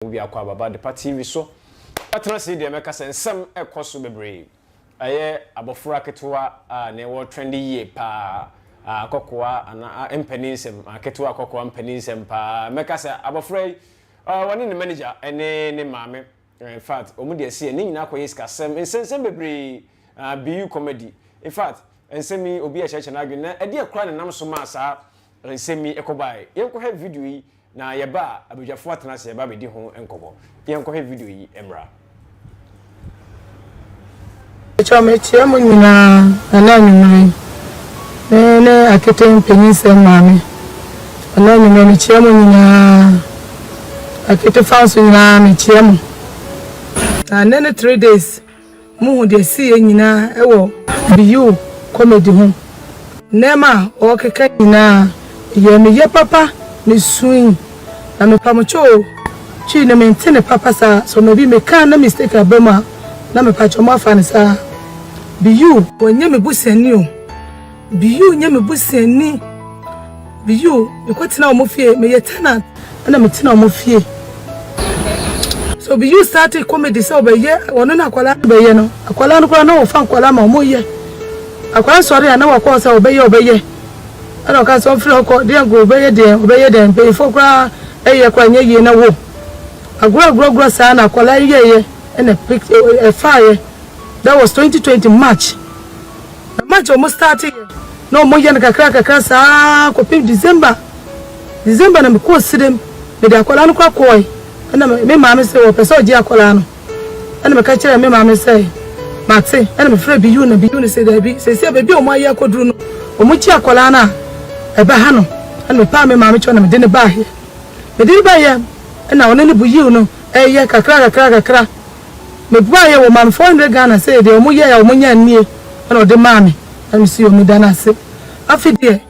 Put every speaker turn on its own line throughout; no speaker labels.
Obi akwa baba the TV so atena se de meka sensem ekoso bebre aye abofra ketewa na wo trendy ye pa akokoa ana Mpaninsem aketewa akokoa Mpaninsem pa meka se abofra wani ne manager ene ne mame in fact omu de se ni nyina akoye skasem ensensem bebre BEYOUCOMEDY in fact ensemi obi a cheche na adwene na ade akura ne nam so ma sa ensemi ekobai yenko ha video yi na yeba abujafo atena se yeba bedi ho enkobo yenko ha video yi emra
Chomechia munyina na nyumre ne AKETE Mpaninsem mame na nyumre ni chia munyina AKETE fans nyina ni chia mu na nene 3 days mu de sie nyina ewo BEYOUCOMEDY ho nema o keka nyina ye papa ni swing na me pamocho chi na maintain papa sa so no bi me kan na mistake abema na me pacho ma fa ni sa BEYOU onye me busani o BEYOU nye me busani BEYOU me kwatina o mo fie me ye tenant na me tina o mo fie so BEYOU started comedy so be ye wono na akwala be ye no akwala no kwa na o fa akwala ma o mo ye akwala sori na wa ko sa o be ye ana ka so free ko de go be ye de pay for kwa eye kwa nye ye na wo agro sa na akwala ye na pick a fire. That was 2020 March. The March almost started. No more than kakra sa ko December na me ko sidem me da akwala no kwa koi na me mama say wo pese oji akwala no na me ka kire me mama say mate na me frɛ BEYOU na BEYOU say da bi say baby o mo ayi akoduru no o mo chi akwala na e ba ha no na me pa me mama cho na me de ne ba he me de ba ye na one ne BEYOU no ye kakra me bua ye wo man 400 Ghana say de o mo ye ya o mo nya nie na o de mama na me si o mi da na se afide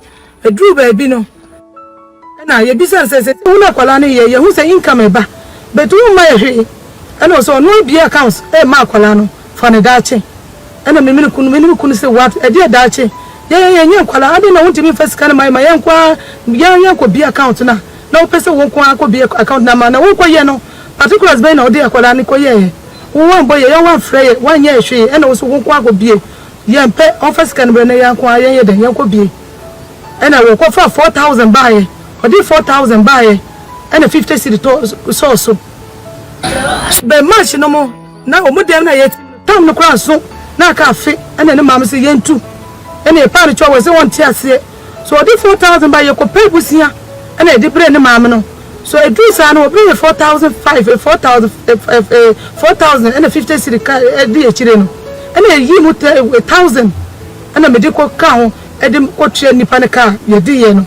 e dru ba bi no na ye bisa se wo na akwala no ye hu say income e ba but wo ma ye hwe na so no bi accounts e ma akwala no for ne dache na me kunu say what e de dache ye nya akwala ade na wonti mi first kan mai ma ye nkwa bi account na wo pese wo nkwa akọ bi account na ma na wo kwa ye no particulars be na o de akwala ni ko ye wo boy ye wan frey wan ye hwe na wo so wo nkwa akọ bi ye mpe office kan be na ye nkwa ye de ye nkọ bi na wo kwa 4000 buy o di 4000 buy na 50 cedi to so be match no mo na o mo dem na ye tam no kwa so na ka afi na ne mam se ye ntu na e pa no chwa we se won ti ase so o di 4000 buy ye ko pay busia na e di bre ne mam no so e do sa na o bre 4000 and 50 cedi ka e di e chire no na e yi mu 1000 na me di ko ka ho e di ko tue nipa ne ka ye di ye no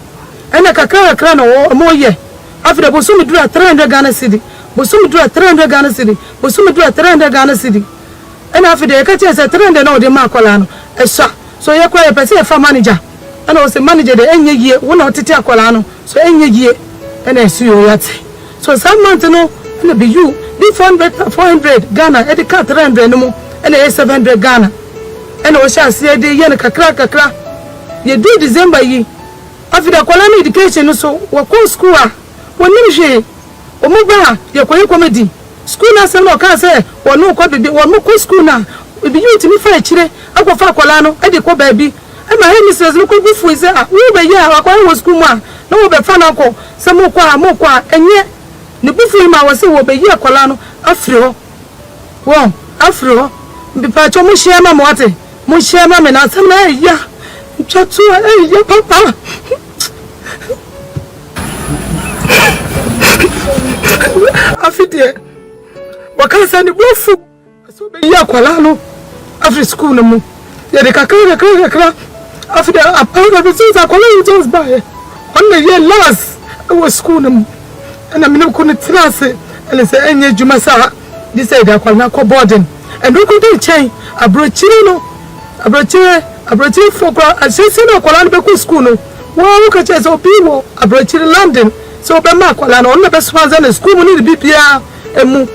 na kakra no mo ye after bo so me dura 300 Ghana cedi bo so me dura 300 Ghana cedi bo so me dura 300 Ghana cedi na after e ka che se 300 na o di ma akola no e so ye kwa ye pese e fa manager na o se manager de enye yie wo na otete akola no so enye yie na esu yo yate so some month no na BEYOU di 400 Ghana e di ka 300 no mo na e 700 Ghana na o sha se de ye na kakra ye do December yi after akola no education no so wo ko school a woni hwe o mo ba ye koye comedy school na se no ka se wonu ko bibi wonu ko school na BEYOU ti mi fa chire akwa akola no e di ko ba bi e ma he misses no ko gufu ise a wo be ye akwa wo school ma no wo be fa na ko se mo kwa enye ne bufu ma wo se wo be ye akola no afri ho bi pa cho mo share ma mo ate mo share ma me na sam na ya chatu ya papa afide wakasa ni bufu so be ye akola no afri school no mu ye de kakra afide apara be so akola you just buy on the year last I was school no and I'm not going to trust and say enye juma sa this say da akola ko boarding and we could change abrochire for assessing akola no be ku school no wo ka che so people abrochire London so be ma akola no be sponsor na school mo ni bibia emu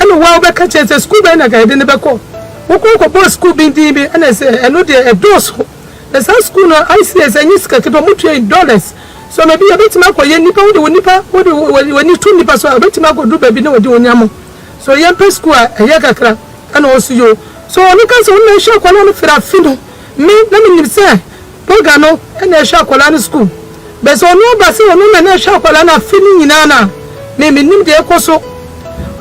and wo be ka che school be na ga de ne be ko wo ko boss school bi ndi bi and say eno de a dose the school no ICS enyi sika ke do mutu $, so maybe a bit more ye nipa wo nipa when you two nipa so a bit more go do baby no we do onyamo so ye pe school a ye kakra and also you so look at so na show kwala no fira fino me na me say boga no na show kwala no school be so no ba se no na show kwala na fini nyina na me nim de ekoso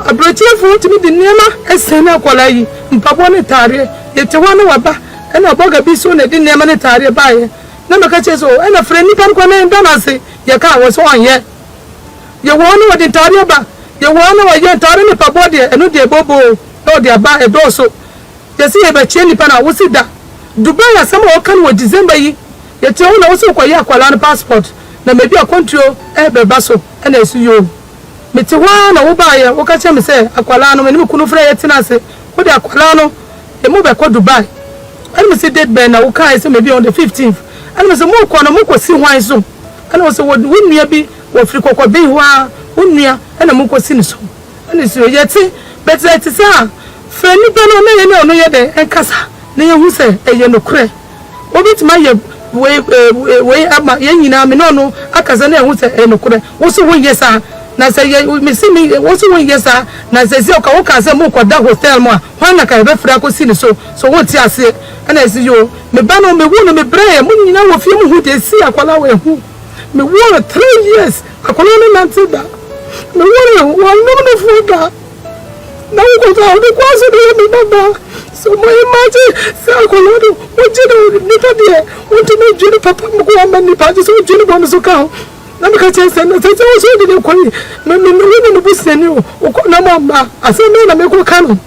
abrotie fo timi de niema esena kwala yi mpabo ne tare ye te wa no waba na boga bi so na de niema ne tare ba ye na me ka che so na fre nipa ko na ndana se ye ka wo so anye ye wo no de tare ba ye wo no wa ye tare ne pabo de eno de bobo no de aba e do so ye si ye ba che nipa na wo si da Dubai asama wo kan wo December yi ye te wo na wo so ko ye akwala no passport na me bi akontro e be ba so na esu yo meti wa na wo ba ye wo ka che me se akwala no me ni kunu fra ye tina se wo de akwala no e mo be ko Dubai and me say date ben na wo kai se me bi on the 15th and me say mo ko na mo ko si hwan so and wo se wo nua bi wo firi kokko bi hwa wo nua na mo ko si ni so and so ye ti but it is a fra ni pe no na ye na no ye de enkasa na ye hu se eye no kure obi ma ye we ama ye nyina me no akaza na ye hu se no kure wo so wo yesa na se ye me si me wo so wo yesa na se se ka wo ka se mo koda hostel mo a hwan na ka be fra ko si ni so wo ti ase na esi yo me ba no me wu no me bre mo nyina wo fie mo hu de si akwala we hu me wu 3 years akwala no na ti da me wu no no fu da na wo ko ta de kwa so de me baba so mo imagine sa akwala do wo ji do ni ta de wo ti me ji papa mo ko amani pa ji so ji no bo so ka na me ka che se na se wo so de ko ni me no busani o ko na mama ase me na me ko kanu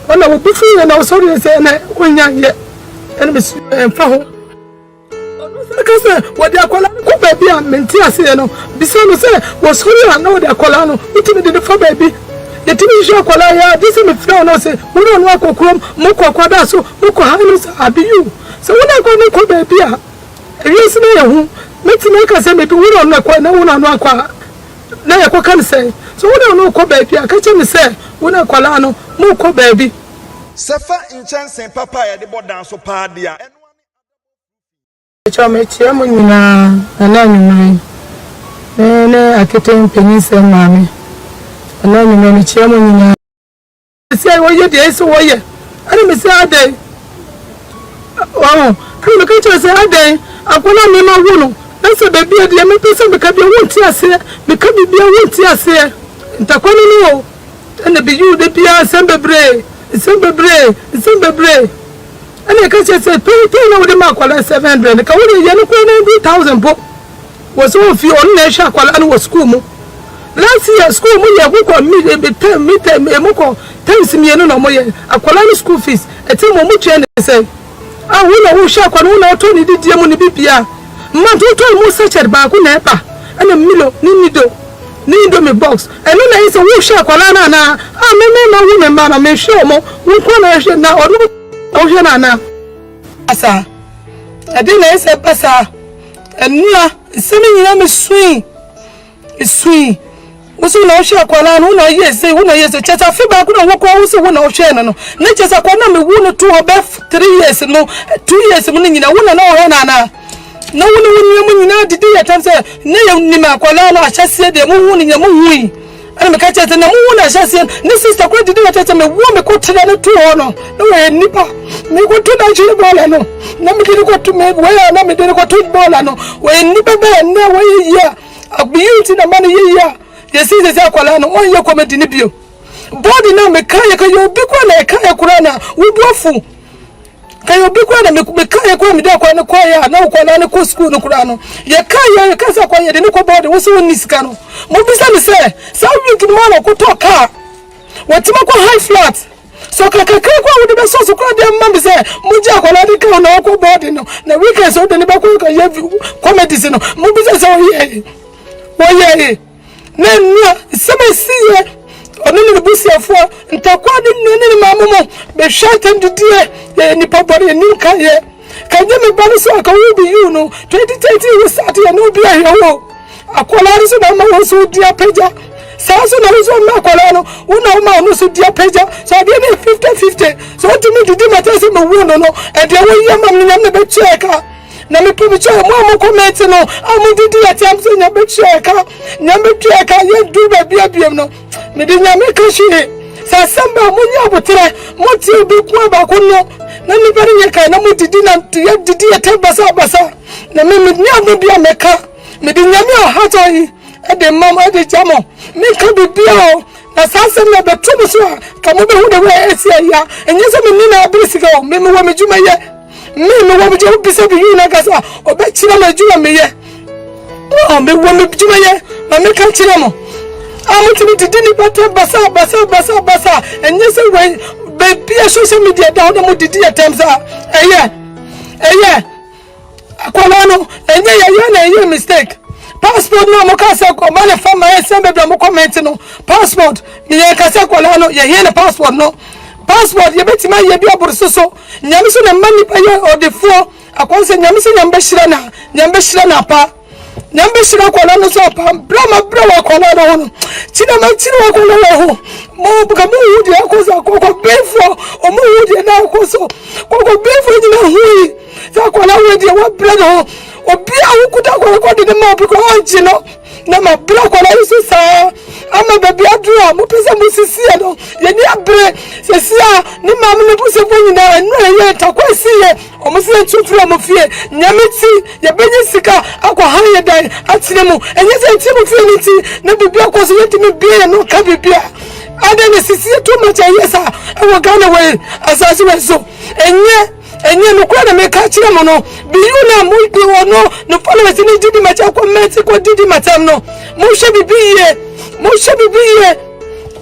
ona wo bifu na wo sorry se na onya ye ene me fa ho because what they are calling ko baby am menti ase no bisa no se wo sorry na wo de akola no utimi de fa baby the timi sha akola ya this me fra no se wo no akokrom mo kokwa da so mo ko ha no se abiyu so wo na ko ni ko baby a yes na ye hu meti me ka se me bi wo no akwa na wo no akwa na ye ko kan se so wo no ko baby a ka che me se wo na akola no mo ko baby
Sefa inchansen papa ya de bodan so pa dia
chama chiamo nyina ana nyumre ne akete mpeninsem mame ana nyumre chiamo nyina se wo ye de so wo ye ani me se ade kan me ka che se ade akona me ma wo no na se be bia de me pese me ka bia wo ti ase me ka bia wo ti ase ntakoni ni wo ene bi yu de bia sembebre and I can say pay no the mark 700 ka we ye no 90,000 po was so few on nation kwala no school mu last year school mu ye go me be 10 mo ko 10 me no mo ye akwala no school fees eti mo mu twe ne say ah we no wo sha kwala no to ni didie mu ni bibia ma to mu search ba ko na eba ana milo ni nido ni indomie box eno na ise wo sha kwala na me ma wo me ma na me show mo wo ko na hwe na odu o hwe na asa ade na ise pasa enua semi nyina me sui wo so na hwe kwala no na yese wo na yese cheta fi ba ko na wo ko wo so wo na hwe no na chesa kwa na me wu no to obe 3 years no 2 years mo nyina wo na hwe na no woni nyina didi ya tanse ne ya ni makwala na ahyase de mu hu ni nya mu hui ana me ka chete na mu hu na ahyase ne sister ko didi ya tanse me wo me ko tena ne to ho no na we nipa me ko to na jiri bola no na me didi ko to me we na me didi ko to bola no we nipa be na we ya abiyuti na mane ya yesi se akwala no on ye comedy ni bio body na me ka ye ka yo bi ko na ka ye kura na wo dofu kayo bi kwa na me kaya kwa mi da kwa na kwa ya na kwa na ko school no kura no ye kaya ye kasa kwa ye de ko body wo so ni sika no mo bisa mi se sa wi ki mo na ko to car watima kwa high flat so kaka kwa wo de be so kwa de ma mi se mo ja kwa na de ka na ko body no na weekend so de ne ba ko ka ye comedy no mo bisa so ye wo ye na nua se me si ye onu ni busiafo ntakwa de nene mamumo be shatem didie ni pobore ni kaye kaje me bani so aka wo bi you no 2030 we start ya no bi ahia wo akola so na ma wo so dia peja saso na so ma akola no una ma no so dia peja so dia ni 50-50 so to me didi mata se me wo no e de wo ye mam nyam na be cheka na me pu bi cho mo comment no amu didi atam so nya be tweka ye du ba bia no me di nya me ka hwe sa samba mo nya botere mo ti obi ku ba ko no na ni bari nya kai na mo didi na ye didi atam basa na me nya mo bia me ka me di nya me o hato yi e de mam e de jamo me ka bi bia o na sasem na betum so ka mo be hu de we esia ya enye se me ni na abrisika o me wo me juma ye me wo me juma bisa bi na ka so o be chira ma juma me ye o me wo me juma ye ma me kan chira mo amuti didi ni bata basa enye se we be bia social media da ho mo didi ya temsa eye akwala no enye ya na enye mistake passport no mo ka se ko ma le fama e se be mo comment no passport ni ye ka se ko la no ye here na passport no passport ye betima ye bia bursoso nyame so na mani pa ye odefo akonse nyame so nyambe hira na pa nyambe hira ko la no so pa bra wa ko la no no china wa ko la ho mo buka mo wudi akoso ko befo o mo wudi na akoso ko befo ni na hui sa ko la wudi wa bra no obi awukuta ko de ma obi ko onji no na ma bra ko la isu sa ama baby adura mo pese mo sisi no ye ni abre sesia ni ma me ne puse fo nyina enu ye ta kwasi ye o mo se ntufura mo fie nyameti ye benye sika akọ han ye dai atire mu enye se nti mo fie ni ti na bibi akoso ye ti me bie no ka bibia ade ne sisi to ma cha yesa e wo Ghana we asasi we so enye no kwa na me ka kire mo no bi yu na mo bi wono no followers ni didi ma cha comment ko didi matam no mo hwe bibiye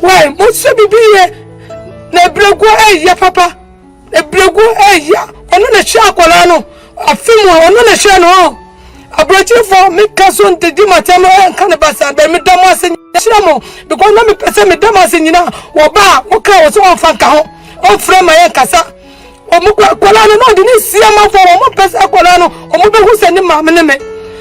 why mo hwe bibiye na brego eya papa e brego eya ono na hwe akola no afimu ono na hwe no abrochi for me ka so didi matam kan na basa be me damo ase hwe mo because na me pese me damo ase nyina wo ba wo ka wo so on fa ka ho on frɛ ma ye kasa omo akola no de ni sia ma fo omo pese akola no omo be hu se ni ma me ne me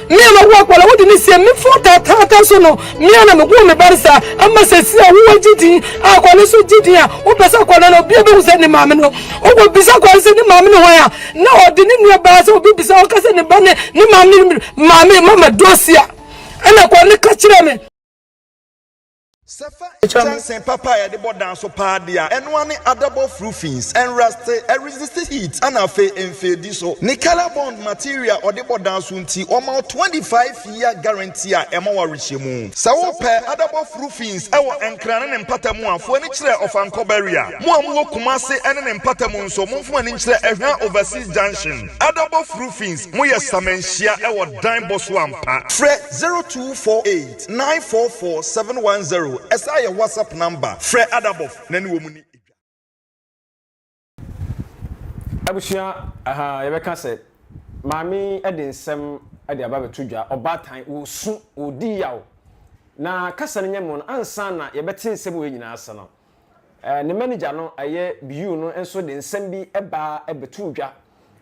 na wo akola wo de ni sia me fo ta so no me na me go me barisa amma se sia wo gidi akola so gidi a wo pese akola no bi be hu se ni ma me no o go bisa akola se ni ma me no ho ya na o de ni nua ba se obi bisa o ka se ni ba ne ni ma me mama dosia ana ko ni ka kire me
Sefa chansen papa ya de bodan so pa dia enwane adabo roofings and resist heat and afa enfedi so ni color bond material or de bodan so nti o ma 25-year guarantee a ema wa rehemu sa wo pe adabo roofings e wo enkrane ne mpatamu afo ani kire of ankobaria mo amwo kumase ene ne mpatamu nso momfo ani kire ehwa overseas junction adabo roofings mo ye samenhia e wo dan boso ampa fre 0248 944 710 esa your WhatsApp number Fred Adabov nani wo muni
abushia yebeka se mami edinsem ade aba betudwa obatan wo su odi yawo na kasa ne nyemo no ansa na yebete nsem we nyina asa no ne manager no aye BEYOU no enso de nsem bi eba ebetudwa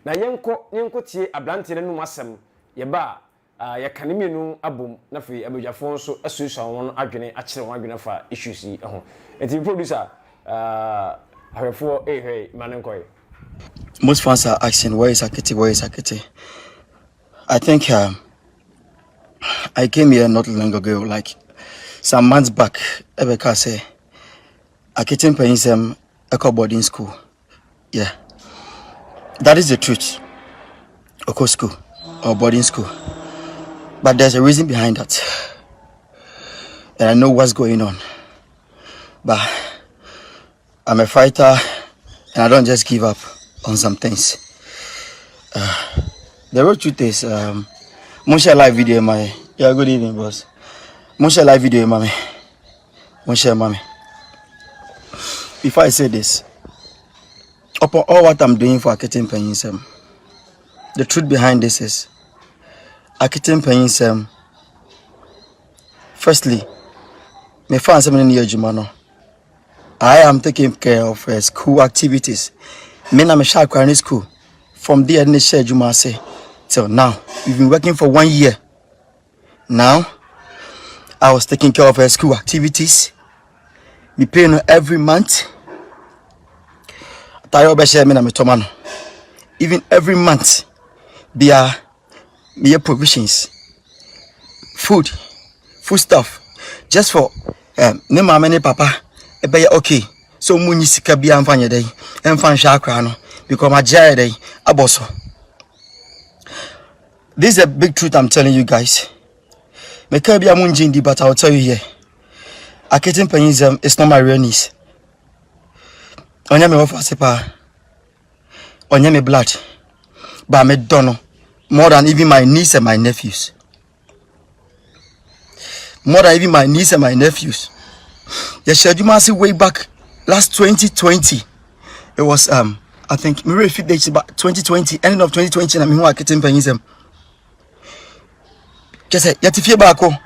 na yenko tie ablante ne no asem yeba ya kanemienu abom na fe abadwafo nso asusu won adwene akire won adwene fa issues yi ho enti producer ahwefo hey manenkoy.
Most fans are asking where is Akete. I think I came here not long ago, like some months back. Ebeka say Akete Mpaninsem Eco boarding school. Yeah, that is the truth. Eco school or boarding school. But there's a reason behind that. And I know what's going on. But I'm a fighter and I don't just give up on some things. The real truth is, Moshe live video, my. Yeah, good evening, boss. Moshe live video, mommy. Moshe, mommy. Before I say this, upon all what I'm doing for AKETE Mpaninsem, the truth behind this is, AKETE Mpaninsem, firstly, my fans are in Jumano. I am taking care of school activities. Me na me shark in school. From there, I share Jumase till now. We've been working for 1 year. Now, I was taking care of her school activities. Me paying her every month. Even every month, they are me provisions, food stuff, just for ne mama ne papa. Be okay. So muni sika bia mfanye dey, emfa nhwa akra no because my jare dey aboso. This is a big truth I'm telling you guys. Me can be a munjindi, but I'll tell you here. Akete Mpaninsem is not my real niece. Onya me wafa sepa. Onya me blood. But me don't know more than even my niece and my nephews. More than even my niece and my nephews. Yes, you must see way back last 2020. It was I think maybe if it's about 2020, ending of 2020, and I'm here Akete Mpaninsem. Just say yet if you back home.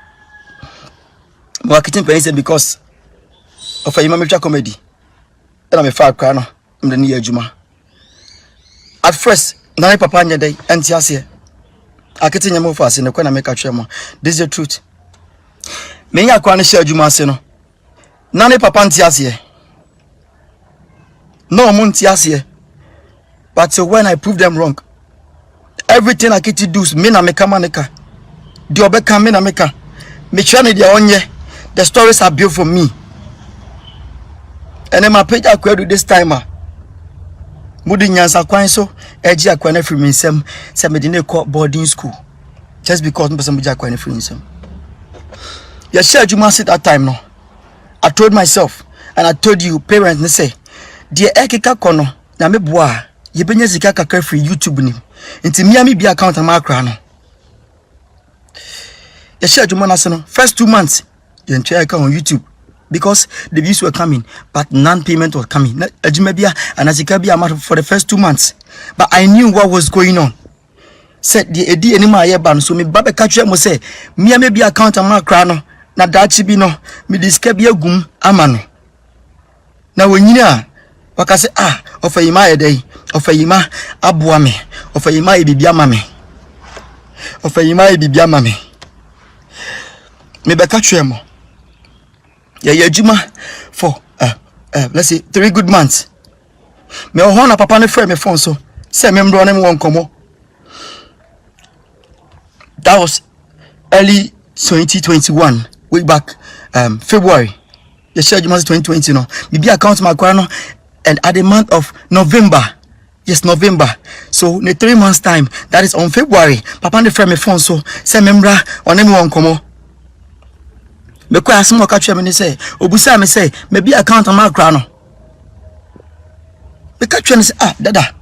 Akete Mpaninsem because of a BEYOUCOMEDY. And I'm a far crano. I'm the near Juma. At first, Nani Papa Nya day, and Tiasia. Akete Nyamofas in the corner make a tremor. This is the truth. Many are going to share Juma Seno. Nani Papa Tiasia. No Montiasia. But so when I prove them wrong, everything Akete does, Mina Mekamaneka. The Obeka Mina Meka. Michani dia onye. The stories are built for me. And then my page I do this timer. Mudi nyansa kwan so eji akwane free nsem se me dey call boarding school just because me person buja akwane free nsem. Ya share juma sit that time no. I told myself and I told you parents ne say the ekeka kono na me boa ye benya sika kakra free YouTube ni. Nti me bi account am akra no. Ya share juma na se no first 2 months you try account on YouTube. Because the views were coming, but non-payment was coming. Ajimebia and Azikabia for the first 2 months. But I knew what was going on. Said the edi anima ban so me babe catch mo say me maybe account am krano na dachi bi no me diskabia gum amano. Na wonyina waka say ofayima edey ofayima aboa me ofayima ebibia ma me ofayima ebibia ma me me be catch mo. Yeah, Juma for let's say 3 good months. Me ohona papa ne frame me phone so say me mdo na me won komo. That was early 2021, way back February. The share Juma 2020 no. Me be account my no and at the month of November. Yes, November. So in 3 months time, that is on February. Papa ne frame me phone so say me mra on me won komo. Me kwa asimo catch me say obusa me say me be account am akra no me catch me say dada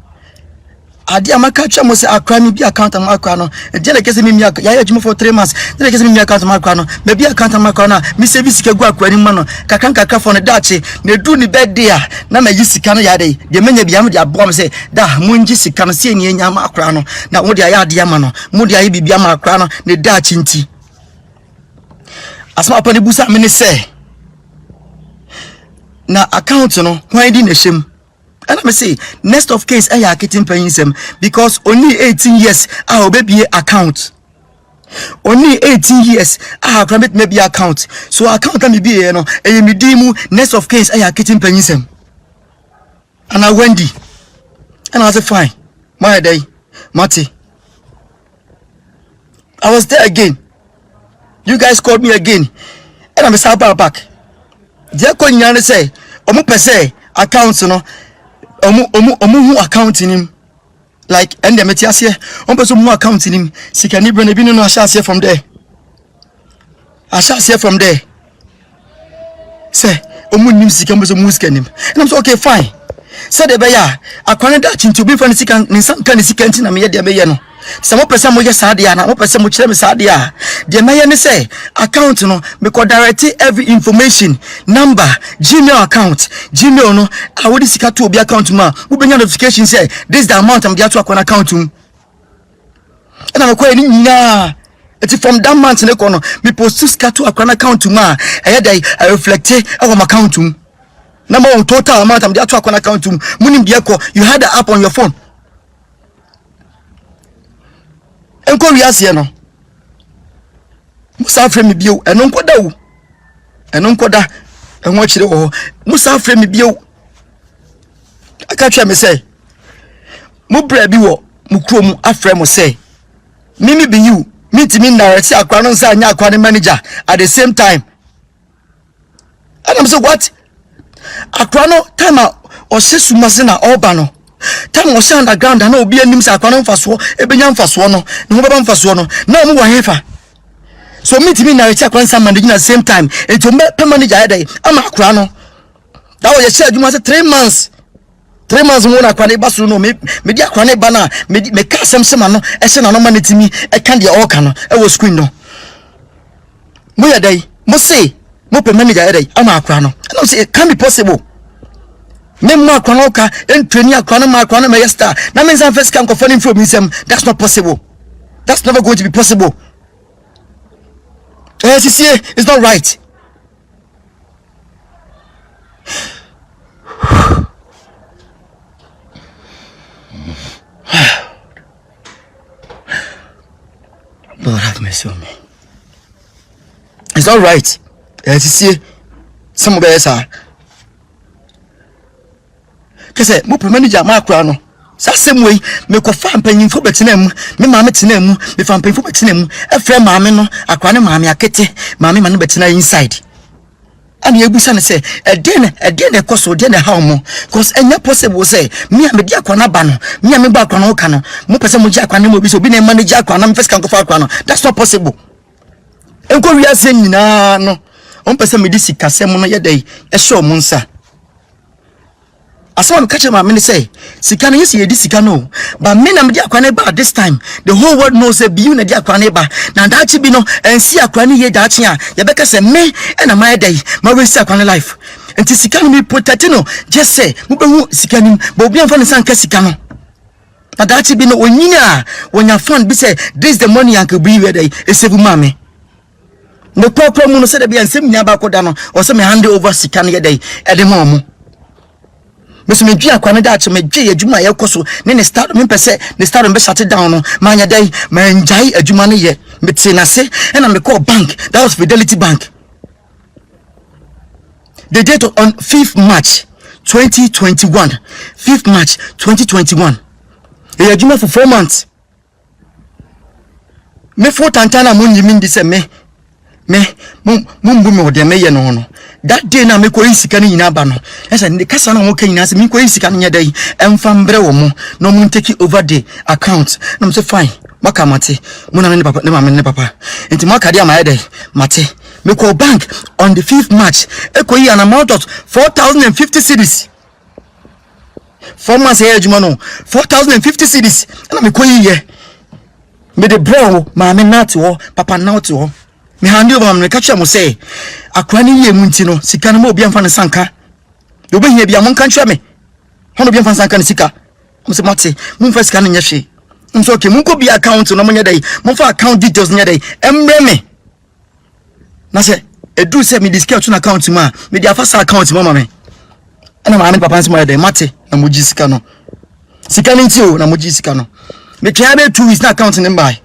adi am catch me say akra me be account am akra no e je na kese me ya adwuma for 3 months je na kese me account am akra no me be account am akra no me say sika gu akra ni ma no kakra for no dache na du ni birthday a na ma yi sika no ya dey de menya bia me de abo me say da munji sika no se ni enya am akra no na wo de ya ade ama no mo de ya bibia am akra no ne dache nti asma pani busa me say na account no why di na shem and I say next of case Akete Mpaninsem because only 18 years our baby account only 18 years our credit maybe account so account can be no e me dimu next of case Akete Mpaninsem and I Wendy and I was fine my day Mati I was there again. You guys called me again. And I'm a back. They call you say, Omu pese accounts no. Omu account in him. Like and the metiasie, person mu account in him. Sikani brand ebi no I shall see from there. I shall see from there. Say, Omu nim sikan person mu scanim. And I'm so okay fine. Say the beya, akwane that into be for sikan ni sam kan sikan na me de be ye no. Some person mo yes adia na mo person mo kire me sadia de maye ne say account no me ko direct every information number Gmail account Gmail no I would sika to obi account ma wo benya notification say this is the amount I'm there to account and I'm ko ni nyina it's from that month ne ko no me post sika to account ma I reflect our account number on total amount I'm there to account munim dia ko you had the app on your phone. Enko wiase no musa frame bio eno nkoda wo eno nkoda enwo kire wo musa frame bio aka twa me say mu bra bi wo mu kro mu aframe mo say Mimi be you. Meet me now. See, I can't say I'm manager at the same time. And I'm saying, what? Akwano time or sesu masina obano. Time was underground and no be a nims akwano faswo, ebenyam faswono, no baba faswono. No mu wahefa. So meet me now. See, akwan some at the same time. It will make manager day. I'm akwano. That was said you must 3 months. 3 months more akwane basu no me di akwane bana me ka semsema no e se na no manetimi e kan de all kan e wo screen no mo ya dai mo say mo pe manager ya dai ama akwa no and I say it can be possible me mo akwa no ka entwani akwa no ma akwa no me yesta na me san first can confirm from him. That's not possible. That's never going to be possible. It's not right. Lord have mercy on me. It's all right. Some of us are. Because mo manager ma kura no. Same way me ko fa mpanyin fo betinam me maame tenam me fa mpanyin fo betinam e frɛ maame no akwa ne maame akete maame ma no betina inside. And you busa ne say e den koso den how mo cause enya possible say me am di akwa na ba no me am ba akwa no ka no mo pese mo ji akwa ne mo bi so bi na manage akwa na me first kan ko fa akwa no. That's not possible. Enko wi ase nyina no on pese me di sikasem no ye dai e show mo nsa. Aso am catch my me say sika no yes ye di sika no but me na me di akwa ne ba this time the whole world knows say BEYOU na di akwa ne ba na dachi bi no ensi akwa ne ye dachi a ye beka say me e na my day ma we si akwa ne life enti sika no me protect no just say mo be hu sika nim but obi amfa ne san ka sika no na dachi bi no onyina wonya fund bi say this the money uncle BEYOU day e save mama no problem no say da bi ansem nya ba koda no o say me hand over sika no ye day e de mo Miss me dua kwa da che me dwe adwuma ye koso ne start me pese ne start be shut down no manya dai man jai adwuma ne ye me te na se na me call bank. That was Fidelity Bank. The date on 5th March 2021. 5th March 2021. E adwuma for 4 months. Me for tantana mun yimi ndi se me mumbu me ode me ye no. That day na me ko isika ni nyina ba no esa ne kasa na mo ka nyina se me ko isika ni nyada yi emfa mbre wo mo no mo take over the account na mo say fine maka mate mo na ne papa ne mama ne papa enti maka dia ma yada mate me ko bank on the 5th March e ko yi an amount of 4050 cedis 4 months here juma no 4050 cedis na me ko yi ye me de bro ma me nati wo papa nati wo me handi over me catch am say akwani ye munti no sika no mo obi amfa ne sanka do be hia bia mon kan twa me hono bi amfa sanka ne sika mo se mate mo fa sika ne nya hwe nso okay mo ko bi account no mo nya dai mo fa account details nya dai emre me na se edu se me discount to account ma me dia fa sa account ma me ana ma papa nse mo dai mate na mo ji sika no sika ne nti o na mo ji sika no me twa be 2 weeks na account ne mbai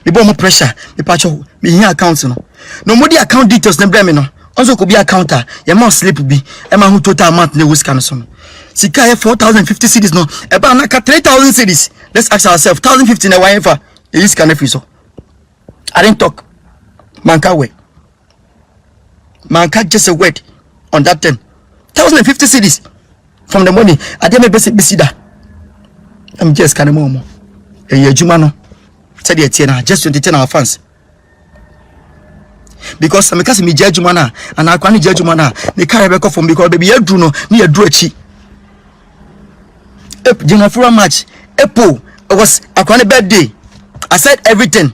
me bo mo pressure me pacho me hia account no mo di account details ne bre me no also could be a counter. You must sleep be. Emma who total amount ne was can some. Sika 4050 cedis no. Eba naka 3000 cedis. Let's ask ourselves 1050 na why is can so. I didn't talk. Manka way. Manka just a word on that 1050 cedis from the money. I didn't be besida. I'm just kind of more. A year Jumano. Said it just to detain our fans. Because I'm me judge mana and I can't judge mana the carry back from because baby you no near drechi Jennifer match Epo was a kind of birthday. I said everything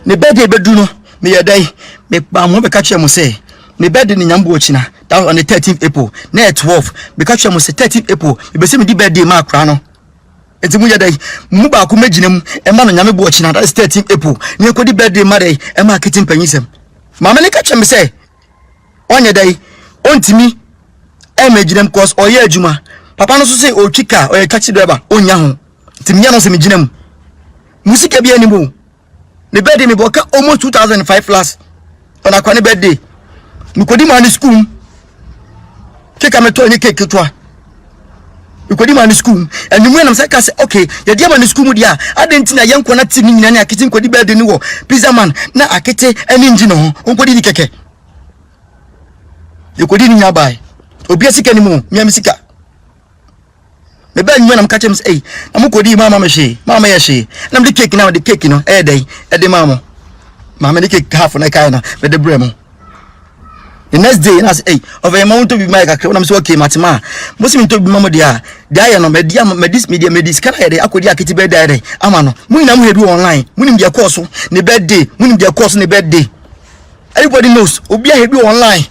the birthday beduno me a day me bam be catch him say me birthday ni nyambo china that was on the 13th April na 12 be catch him say 13th April be say me di birthday ma kra no enti mu yadai mu ba ko maginem e ma no nyame bo china that is 13th April ni ko di birthday ma dai e ma Akete Mpaninsem mama ne catch me say onye dai ontimi e maginem cause oye adwuma papa no so say o twika oye taxi driver onya ho enti me no se maginem musika bia ni mo the birthday me boka almost 2005 plus on akwane birthday mi kodi ma ni school keka me to ni cake to We could man school and when I'm saying okay, the dear man school dia adentina yanko na timi nyina ne akete nkodi bed ni wo pizza man na akete ene engine ho onkodi ni keke you could ni nyabai obi asika ni mu nya misika me ba nyu na mka chem say na mkodi mama me she mama ye she na me cake na the cake no dey e de mama mama the cake half na kai na me de bremo. The next day, I say, hey, of a amount to be my account, I'm so okay, Matima. Muslim to be Mamma dia, Diana, Media, Medis, Media, Medis, Canada, Akudi Akete bed day, Amano, Munam we do online, Munim dia course, the bed day, Munim dia course in the bed day. Everybody knows, Obia he do online.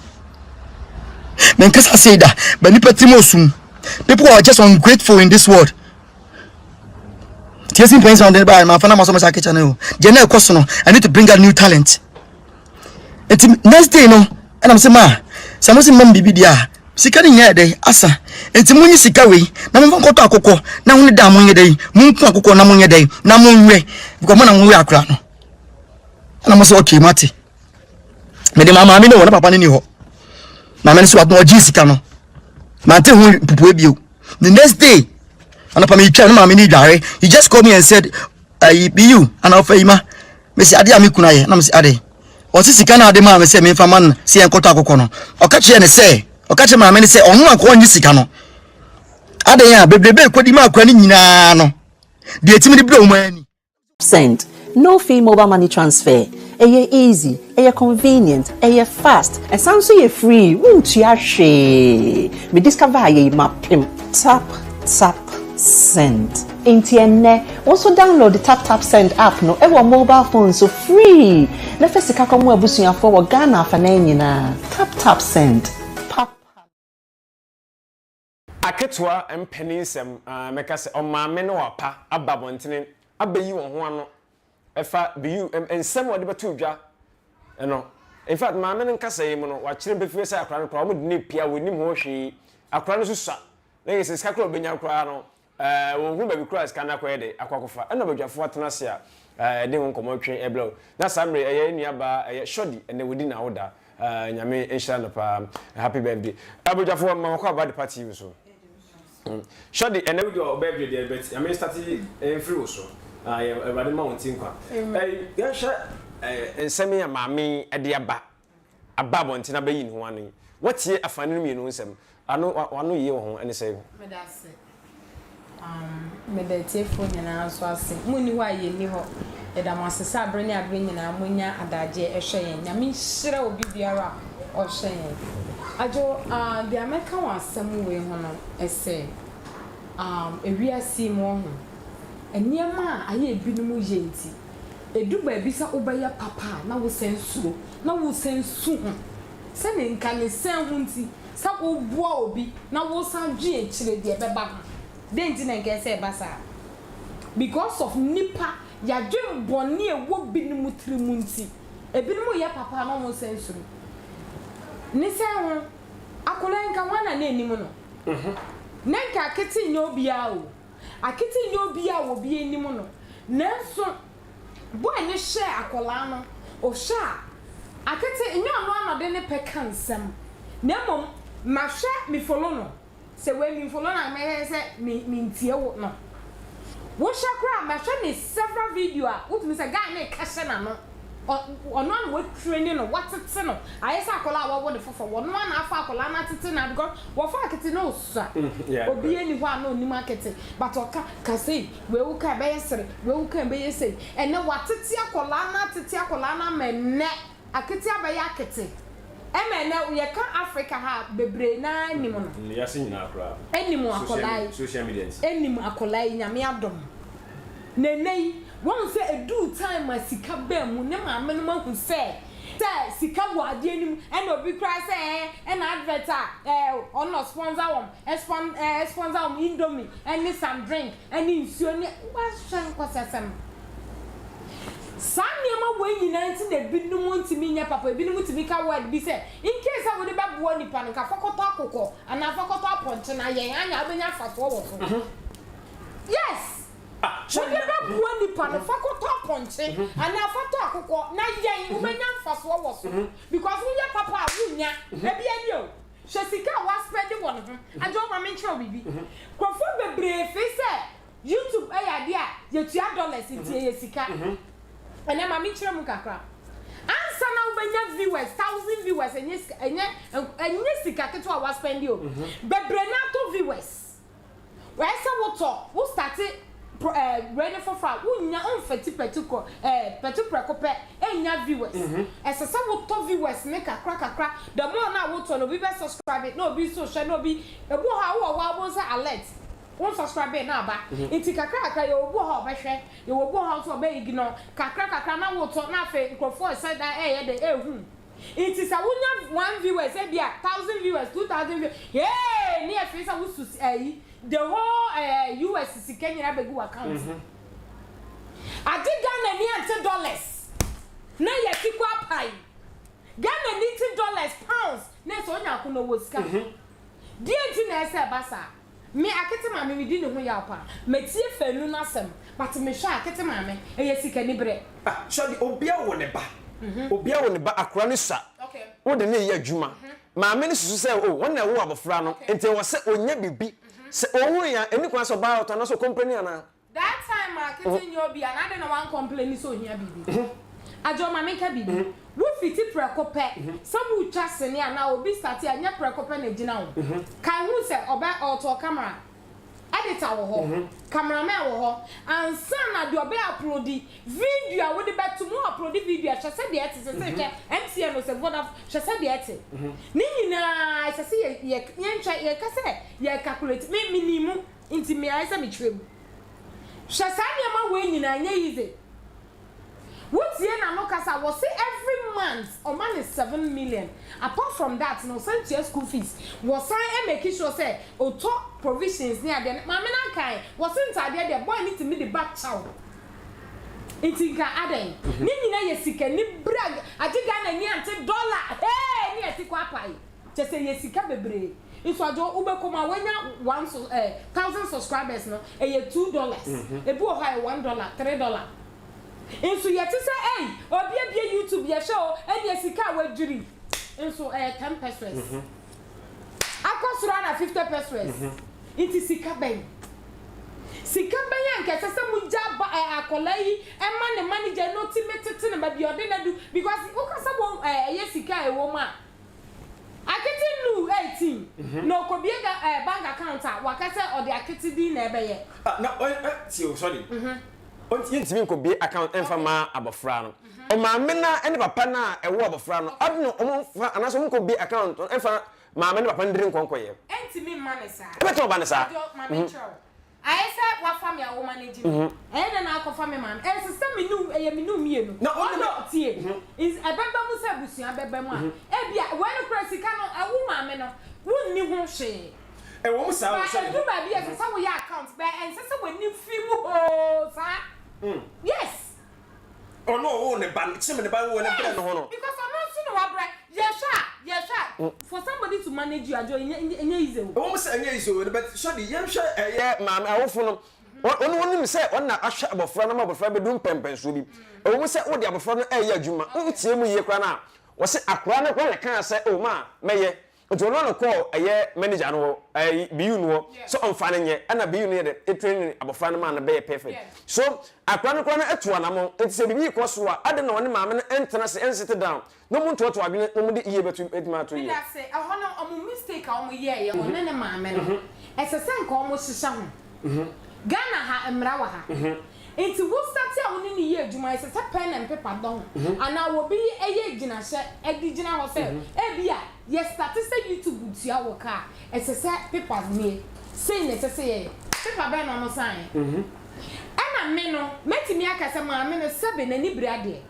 Menkasa say that, but Nipatimosum. People are just ungrateful in this world. Tears in pains on the bar, my father must have a channel. General Cosono, I need to bring out new talent. And next day, no. And I'm saying, ma, some say, mum, bibi dia. Sika ni nya day, asa. Enti munyi sika we. Na mum koto akoko. Na huni da munye day. Mum ku akoko na munye day. Na munwe. Because mona munwe akra no. And I'm say, okay, mati. Me de mama mi no na papa ni ho. Mama ni so atno oji sika no. Ma te hu pupu ebio. The next day, and papa mi twa no mama ni dware. He just called me and said, be you and offer ima. Me say ade amikuna ye. Na me say ade. Osisi kana ade ma me se me fama no se enkoto akoko no okache ne se okache ma me ne se onu akọ nyi sika no ade ya bebrebe kodi ma akwa ni nyina no de etimi de bro mani
Send no fee mobile money transfer. Easy, convenient, fast, and sounds so free. Won't you share? Me discover my pimp. Tap, send. Intienne also download the tap send app no ever mobile phone so free. Na first ka komo abusuya for Ghana fa na nyina. Tap send. Pap.
Aketwa Mpaninsem meka se o maame no apa ababontene abayi won ho ano efa BEYOU ensem wode beto dwa eno in fact maame no nkasa yi mu no wa kire befie se akra no kra mo de ne pia wonim ho hwe akra no susa na yesi skakro benya kra no wo hu baby cross kana kwa de akwakofa ena badwafo atena se a de ho komotwe eblo na samre eye nuaba eye shodi ene wodi na woda nyame enhira no pa happy birthday abadwafo ma kwa bad party wi so shodi ene wodi o birthday there but I mean starting free so everybody mountain kwa ya sha ensemi ya maame ede aba bontina bayi ni ho anu watie afane no mienu nsem ano ye wo ho ene say
medase medate fo nyina so ase muni wa ye ni ho eda masesa abre ni abre nyina munya adaje ehwe yen nyame hire obi biara o hwe yen ajo the American wasem we ho no ese ewiasi mo ho eniema aye ebinumu yenti eduba ebisa obaya papa na wo sensuo na wo sensu ho se ne nkane sen ho nti sa wo bua obi na wo san dwe ekire de beba ho denti na nke se basa because of nipa ya dwe boni ewo binumu trimu nti ebinumu ya papa na wo sensu ni se ho akola nka wana na enimu no nenka akete nyobia o akete nyobia wo bi enimu no nanso boy ni share akola no o sha akete nyo no anode ne peka nsem na mom ma hwe mi follow no se we mi follow na me se mi ntie wo no wo sha kra ma hwe ni several video a wo tumi se guy na ka hye na no ono na wo training no watete no ayesa akola wo de fofo wo no na afa akola na tete na because wo fa akete no sa obi eni ho ana oni market but oka ka say we wo ka be yesere we wo ka be yesei ene watete akola na tete akola na menne akete abaye akete emene ye ka Africa ha bebre na enimu no
yasi nyina akra
enimu akola
social media
enimu akola nyame adom nenei won say edu time asika ba mu ne ma me no ma hu say sika wo ade anim e no bi kra say e na advert on no sponsor sponsor Indomie and some drink and nsuo ne wa hwan kwasasem Sanyama we nyina nti na binum ntimi nya papa binum ntimi ka word bi say in case I would be bo nipa nka fokoto akoko ana fokoto aponche na ye anya abenya fafo wo so yes so be bo nipa na fokoto aponche ana foto akoko na ye ubenya fafo wo so because we papa wunya e bi ani o Shesika was spending won ho ajo ma me nkyerɛ bibi kwafo bebre fe sɛ YouTube ayade a yetua dollars ntie ye sika ene ma me nkyerɛ mu kakra ansa na ubenya viewers 1000 viewers enye sika keto a wa spend o bebre na to viewers we say wo start ready for far unya onfeti petiko petiko pe enya viewers esese wo to viewers ne kakra the more na wo to no be subscribe no be so share no be ebu ha wo say alert won subscribe na ba enti kakra ye obu ha obehwe ye obu ha so be ignore kakra na wo to na fe microphone say that ye de ehu enti sa wonya 1 viewers e bia 1000 viewers 2000 viewers yeah ni e fe sa wo susi the whole US is Kenya begu account adi Ghana ni ante dollars na ye tikwa pai Ghana ni $10 pounds na so nya kono wo sika di enti na ese basa me akete mame me di ne ho ya pa metie fanu na sem but me hwa akete mame eye sika ni bre
shodi obia wo ne ba obia wo ne ba akora ne sa
okay
wo de ne ye adwuma mame ne susu se o won na wo abofra no enti wo se onya bibi se ohun ya eni kwa so ba auto na so company ana
that time marketing you be another no one complain so hia bibi ajo mame ka bibi wo fiti prekope some wo chase ne ana obi start anya prekope na gina wo kan hu se oba auto camera editor wo ho cameraman wo ho ansa na de oba upload video wo de betu mo upload video chase de ete se MCN no se voda chase de ete ni nyina chase ye ncha ye kase ye calculate me minimum inti me ai se me twem chase anya ma we nyina anya yize what ye na no kasa was say every month o man is 7 million apart from that no send your school fees was I make sure say o top provisions near there mama na kai was inside there the boy need to meet the back chow itinka aden ni nyina ye sika ni brag adiga na ni ante dollar hey ni etikwa pai che say ye sika bebre iso ajo ubekoma wenya 1000 subscribers no e $2 ebu o ha $1 $3 inso yete say hey obi YouTube ye show any sika wadwiri inso 10 pesos akosura na 50 pesos it is sika ben anke sese muja akola yi e ma ne manager no timetete na ba bi ode na du because ukasa bo ye sika e wo ma akete nu 18 no ko biega bank account a wakase ode akete di na ebe ye
na sorry ntimi ko be account enfa ma abofra no o ma me na ene papa na e wo abofra no odno o fa anaso mo ko be account enfa ma me ne papa ndire nkonkoye
ntimi manage sa
e beto ba ne sa
I said what family I will manage and na akọ family man e system me nu mienu
na
no tie is abeba mu se busu abeba mu a e bia when crazy ka no awu ma me no wunni ho hwe
e wo mu sa wo
so do ba bia so wo ya account ba en se woni fi mu ho sa yes
oh no wo ne ban chim ne ban wo ne bre no ho no
because I'm not sure what bre yes sure for somebody to manage you ajo enye easy
wo mu sa enye easy but shodi yem hwe eye ma awofo no woni mi se wona ahwe abofra na abofra be dum pempenso bi wo mu se wo de abofra no eye adwuma ntie mu ye kwa na wo se akora ne kwa ne kan se o ma meye ojo no ko eye manager no BEYOU no so on fa nye na BEYOU no de training abofra no ma na be perfect so akora no kwa na eto na mo enti se bibi ko so a ade na woni ma me entena se sit down no mu to adwene no mu de iye betu edima to ye
that say ahono omo mistake a omo ye ye wona ne ma me no esese nka omo hihya ho Ghana ha emra wa ha enti wo start a woni ni ye adwuma esese pen and paper don ana wo bi eye gina hye edi gina ho se e bia ye start say YouTube tua wo ka esese papers me say ne esese ye paper ben no sign ana me no metimi akase ma me no sebe na ni brade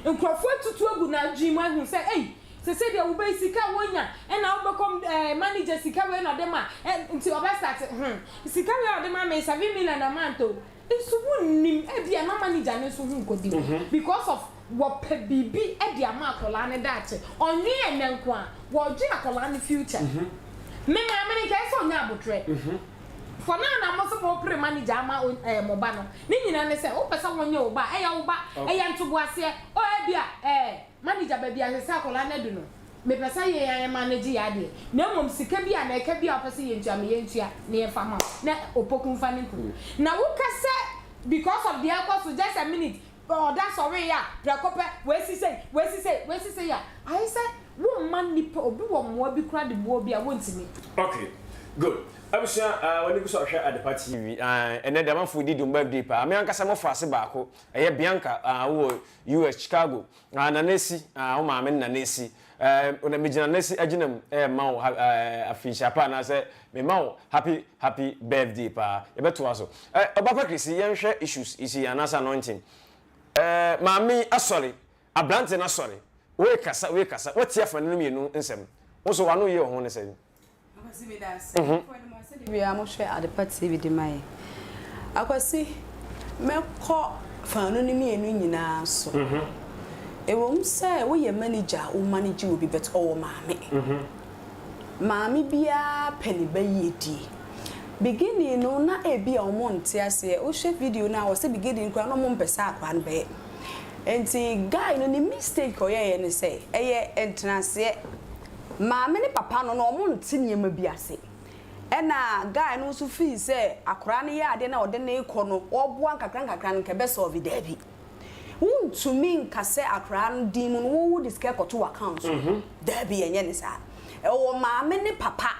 nkrofo tutu agu na adwuma hu say eh se de wo be sika wonya e na wo bekom manager sika we na dem a nti oba start sika we na dem a me 7 million a month o nso wonnim e bia na manager ne so hu nkodi because of wo pe bibi e dia ma akola ne dache onwe enenko a wo dwe akola ne future me ma me ka so nya abotre for now na mo so mo pre manager ama mo ba no ni nyina ne se wo pesa wonya wo ba e ya wo ba e ya ntobo ase o e bia manager ba bia se akola na du no me pesa ye manage ya de na mom sika bi na eka bi apese ye ntua me ye ntua na ye fama na opoku mfa ne nku na wo kase because of the alcohol so just a minute oh that's sorry ya prakope we si say ya I said wo man ni obi wo mo bi kura de bo bi a wontimi.
Okay good abusha wani ku so hwe at the party and then the man for did birthday pa me ankasa mo fa se baako eye Bianca wo US Chicago na nesi o ma me na nesi ona me gina nesi aginam ma wo afisha pa na se me ma wo happy birthday pa ye beto aso obapa Krisi yen hwe issues isi anasa anointing mami asori ablante na sorry we kasa what here for no mienu nsem wo so wano ye ho ne se
akwasi me das we am share at the party with my akwasi me ko fanu ni mienu nyina so e won say we ye manager o manage obi bet o maami bia peni bayedi beginning no na e bia o monte ase o hwe video na o se beginning kwa no mo mpesa akwan be enti guy no ni mistake o ye ne say eye entrance maami ni papa no no mo nti niema bi ase ena guy no so feel say akora ne ya ade na ode na iko no oboa nkakran nke be solve dabi untumi nkase akora no dimu no wo diske koto account dabi enye ne sa o maami ni papa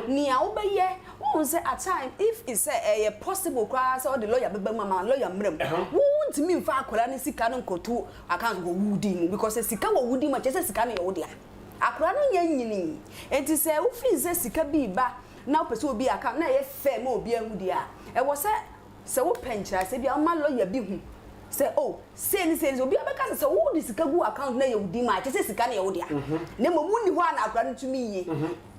ni a obeye won say at time if is say possible kwa say the lawyer beba mama lawyer mrem untumi mfa akora ne sika no koto account go wudi mu because sika wo wudi ma chese sika ne wo dia akora no nya nyini enti say wo fi say sika bi ba na opese obi account na ye fair ma obi ahu dia e wo say wo penchira say bia ma lawyer bi hu say oh say obi abeka say wo di sika gu account na ye wudi ma chese sika ne wo dia na mo mu ni ho na akora no tumi yi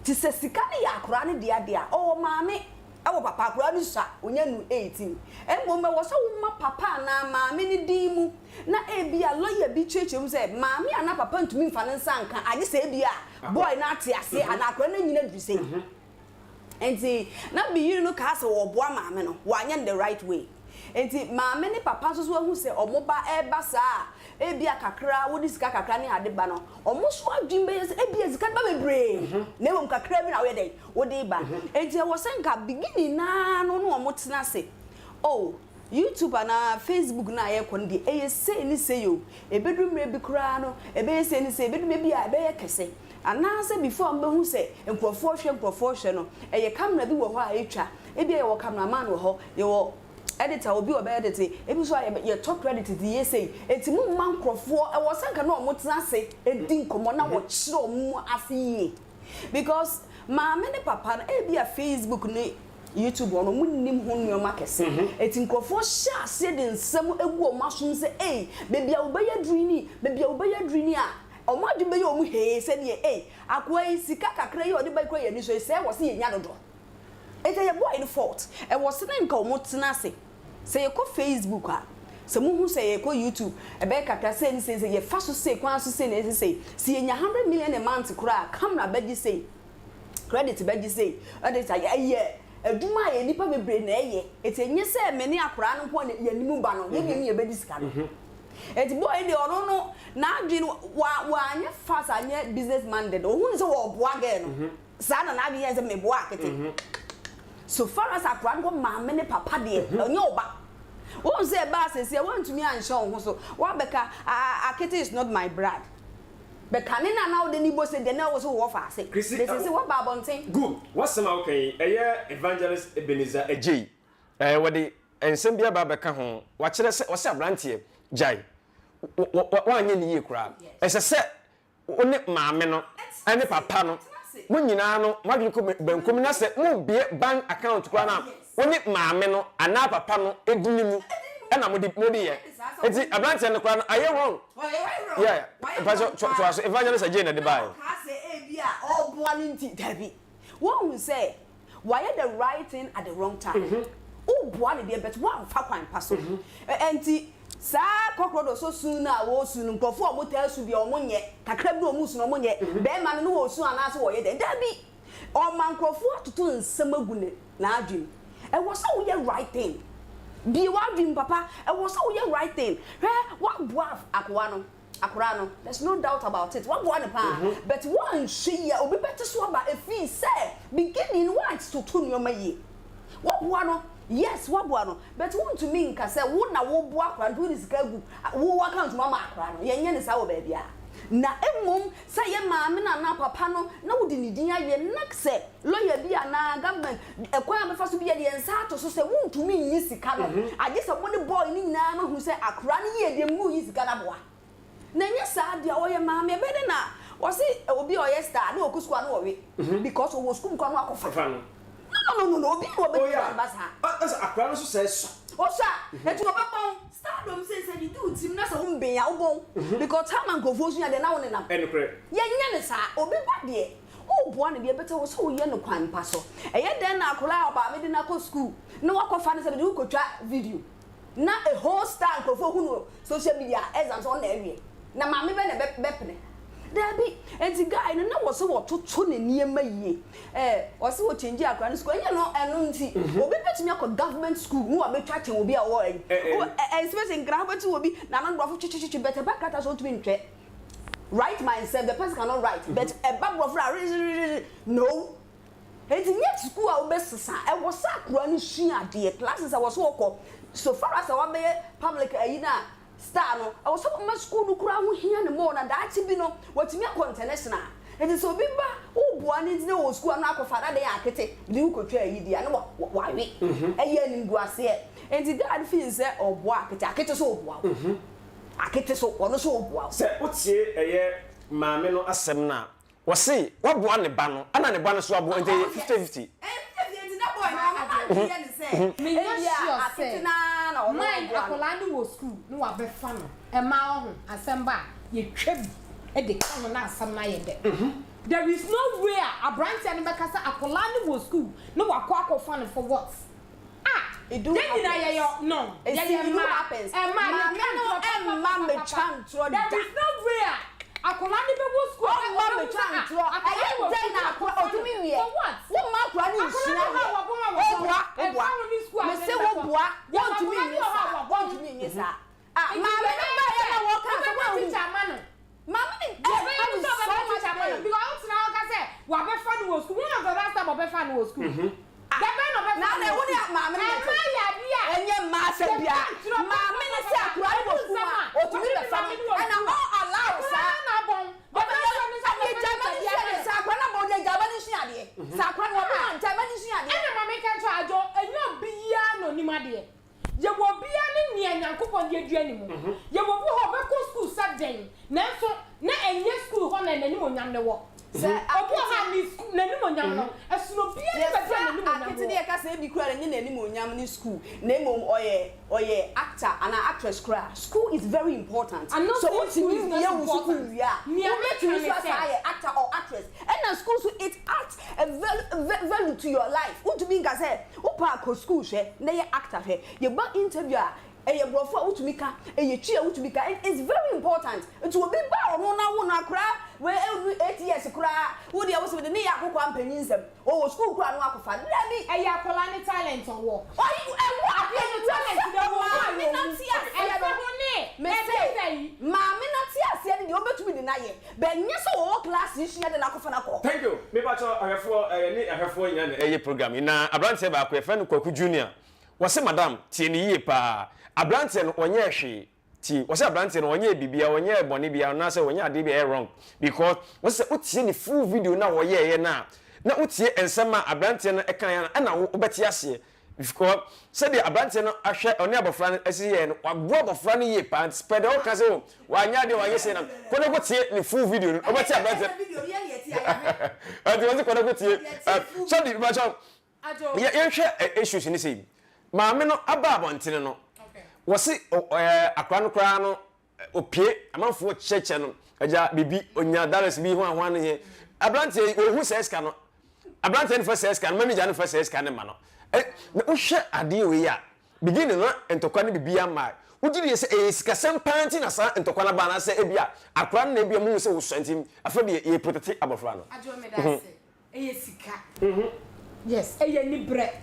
ti say sika ne ya akora ne dia oh maame awo papa akora no sa onya nu 18 emmo me wo so wo ma papa na maame ni dimu na bia lawyer bi chechem say maame ana papa ntumi mfa ne nsanka age say bia boy na ate ase ana akora na nyina du say enti na bi you no ka say wo boa maame no wanya the right way enti maame ni papa so hu say omoba eba saa bia kakra wo di sika kakra ne ade ba no omo so adwimbe bia sika ba bebre na wom kakra bi na wo dey wo dey ba enti wo senka beginning na no omo tena se oh YouTube na Facebook na ye kon di say ni say yo ebedumre bi kra no say ni say ebedumre bi a be kese ana say before mbe hu say nkrofo hwe no camera bi wo ho a etwa bia ye wo cameraman wo ho ye wo editor obi obe edit ebi so ye top credit the say enti mu man krofo e wo sanka na omo tena se edi nkomo na wo kire omo afi because maame ne papa na bia Facebook ni YouTube ono munnim ho nneoma kese eti nkrofo sha se de nsem egu o maso se bebia wo beya drini a o ma dwube ye o mu he se ne akwa sika kakra ye o de ba kwa ye ni so se wo se ye nya dodo eti ye boy in fault e wo se na nka o mo tena se ye ko Facebook a se mu hu se ye ko YouTube e be kakra se ni se ye fa so se kwa so se ne se ye nya 100 million a month kura camera be gi se credit be gi se editor ye aduma ye nipa bebre na eye etenye se me ne akora no ho ye nimu ba no ye be disika no eti boy de ono no na adwi wa anya fast anya businessman de o hu se wo boa ge no sa na na bi ye se me boa akete so far as akora no maame ne papa de onye oba won say ba se want to me an show ho so wa beka Akete is not my bride beka ne na wo de ni bo se de na wo so wo fa se this is what babonten
good what's some okay evangelist Ebenezer Ejei we de ensem bia ba beka ho wa kire se wo se abrantie jai wa anye ni ye kura ese se one maame no ane papa no mo nyina no madwe ko bankum na se mo bie bank account kura na one maame no ana papa no edinimu ena mo di ye eti abrantie no kura no aye wrong yeah so evangelist Ejei na de bai
ka se bia all boiling tea dabi one who say why the right thing at the wrong time boa ne de bet one fa kwan paso enti sa kokrodo so su na wo su nkofo o mota su bia o monye kakra bi o mu su no monye be ma no wo su ana so wo ye de dabi o man nkofo atoto nsem agune na adwim e wo so wo ye right thing bi wa adwim papa e wo so wo ye right thing wa boa akwa no akora no there's no doubt about it what one pa but one she obi better so about if he say beginning what to tune your maye what one yes what one but want to mean ka say wo na wo bo akora do this gagu wo account mama akora no yenye ne sa wo ba bia na emom say ye maame na papa no na wo di ni din aye nak say lawyer bia na government ekwan abefa so bia de ensa to so say wo ntumi nyi sika no age say mo ne boy ni nyina ma hu say akora ne ye de mu nyi sika na boa na nya sa dia oye maame be de na wo say obi oye star na okusku na wo we because wo school kwa no akofa no obi wo be basa
akora no so say so
Osa, etu obapon stardom say you do team na so mben ya ubon because time and confusion ya de na won na.
Enukre.
Ye nya ne sa obi ba de. O boa ne de beta wo so ye ne kwan pa so. Eye den na akola oba me de na ko school. Na wakofa ne se de ko twa video. Na a whole star ko fo hunu social media exams on na ewie. Na ma me be ne bepene. Dabi enti guy no na wo so wo toto ne niema yie wo so wo change akra no school enye no eno nti obi betumi akọ government school no wa betwa chen obi a wo especially graduate obi na no brofo chichichi better back kata so tumi ntwe write myself the person cannot write but a back brofo no enti net school a wo besesa e wo sa akra no sua de classes a wo so wo so far as wa be public ayina star no I was so much school no kura ho hia ne mo na da chi bi no watimi akọ international it is so bi ba wo boa ne dine wo school na akọfa da ya akete bi wo kotwa yi dia ne wa we eye ni nguase enti God feel say oboa akete so oboa akete so ono so oboa
se otie eye maame no asem na wo se wo boa ne ba no ana ne ba no so aboa enti 50-50
me ya akete na ono akola ni wo school no wa be fa no e ma ho asemba ye twabi e de kan na asem na ye de there is no way a branch and be kasa akola ni wo school no wa kwa fa no for what it do no it
happens ma me chantro
there is no way akola ni be wo school
ma me chantro aye dey na otumi wie
for what
wo ma akora ni nsua me say wo boa want to me nyesa ma me ba ya na wo ka so ma teacher ma no ma me ni so much amana
because out now ka say wa be fan wo school one of the last time be fan wo school da be no be
na na wo ni ma me enye ma se bia ma me ni say akora ni wo school otumi be fan and all allow sa
na bon
ba be ni sa akora na bo de jabani shi ade sa akora no ba jabani shi ade
ene ma me ka twa ajo enyo bia no ni ma de ye wo bia ni nia nyankopon de dua ni mu ye wo bo ho be ko school saden na so na enye school ho na nani mo nyam ne wo se obo ha ni school nani mo nyam no esuno bia ni be dua nani mo nyam
akete de ka se bi kura nani nani mo nyam ni school na mom oye actor and actress kura school is very important
so
what you mean ya wo school ya
me
make you say actor or actress and school so it adds a value to your life what you mean ka say o pa ko school she na ye actor he ye ba interview eye brofo utumika eye twa utumika it's very important to obi ba ono na wo na kra we 8 years kra wo de wo se de ne yakokwa mpaninsem o school kra no akofa na bi
eye akola ni talent wo
oyi ewo abi ni talent de wo mi na tia
eye ho ni
me say ma mi na tia se de obetumi de na ye be nye so wo class issue de na akofa na ko
thank you me ba cho ahefo ni ahefo nya na eye program na abrante ba ko e fe no Kwaku Junior wo se madam tie ni yie pa abrante no onye hwe ti wo se abrante no onye bibia onye bone bia na se onye ade bia wrong because wo se utie ni full video na wo ye na utie ensema abrante no ekan ya na wo beti ase because say the abrante no ahwe oni abofra no asi ye no wabo abofra no ye pa spread o ka se wa nya de wa ye se na ko ne ko tie ni full video no beti abrante
video ye ye ti ya
ati wo se ko ne ko tie so di ba cho ye hwe issues ni say maame no aba abontene no wose akra no kra no opie amanfo cheche no aja bibi onya dollars bi ho ahwan no he abrante ohu seska no abrante no first seska no manager no first seska no ma no na uhwe ade we ya begin no entokwa no bibi ama ugiri se sikasem panti na sa entokwa na ba na se ebia akra no na ebia mu se wo santim afa de ye protect abofra no
ajo me da se eye sika yes eye ni bre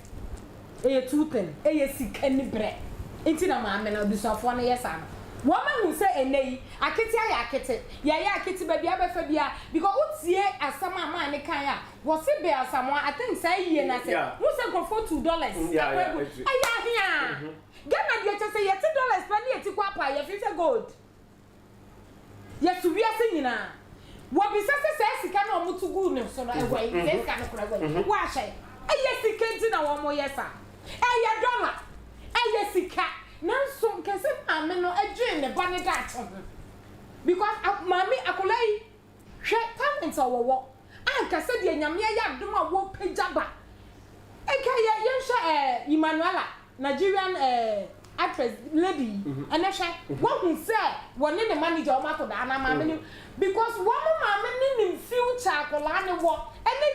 eye tuten eye sika ni bre inti na maame na obisafo na yes ana woman who say enei akete ya akete ya akete ba bia befa bia because utie asama ma ne kan ya wo se be asama I think say ye na say who say go for $2 aya hia Ghana dia say $80 pa ne eti kwa pa ya fi gold yes we are saying na wo bi say sika na omutu gu ne so na ewai sika na kura ewai wa hye aya sika nti na wo mo yesa aya dollar aya sika nanso kese ame no adwen ne ba ne da because mami akolai hwe talent owo anka se de nyame ya dom a wo pejaba eka ye hwe Emmanuela Nigerian actress lady and hwe won say won ne manager o ma to da na mami because one mami ni future akola ne wo ene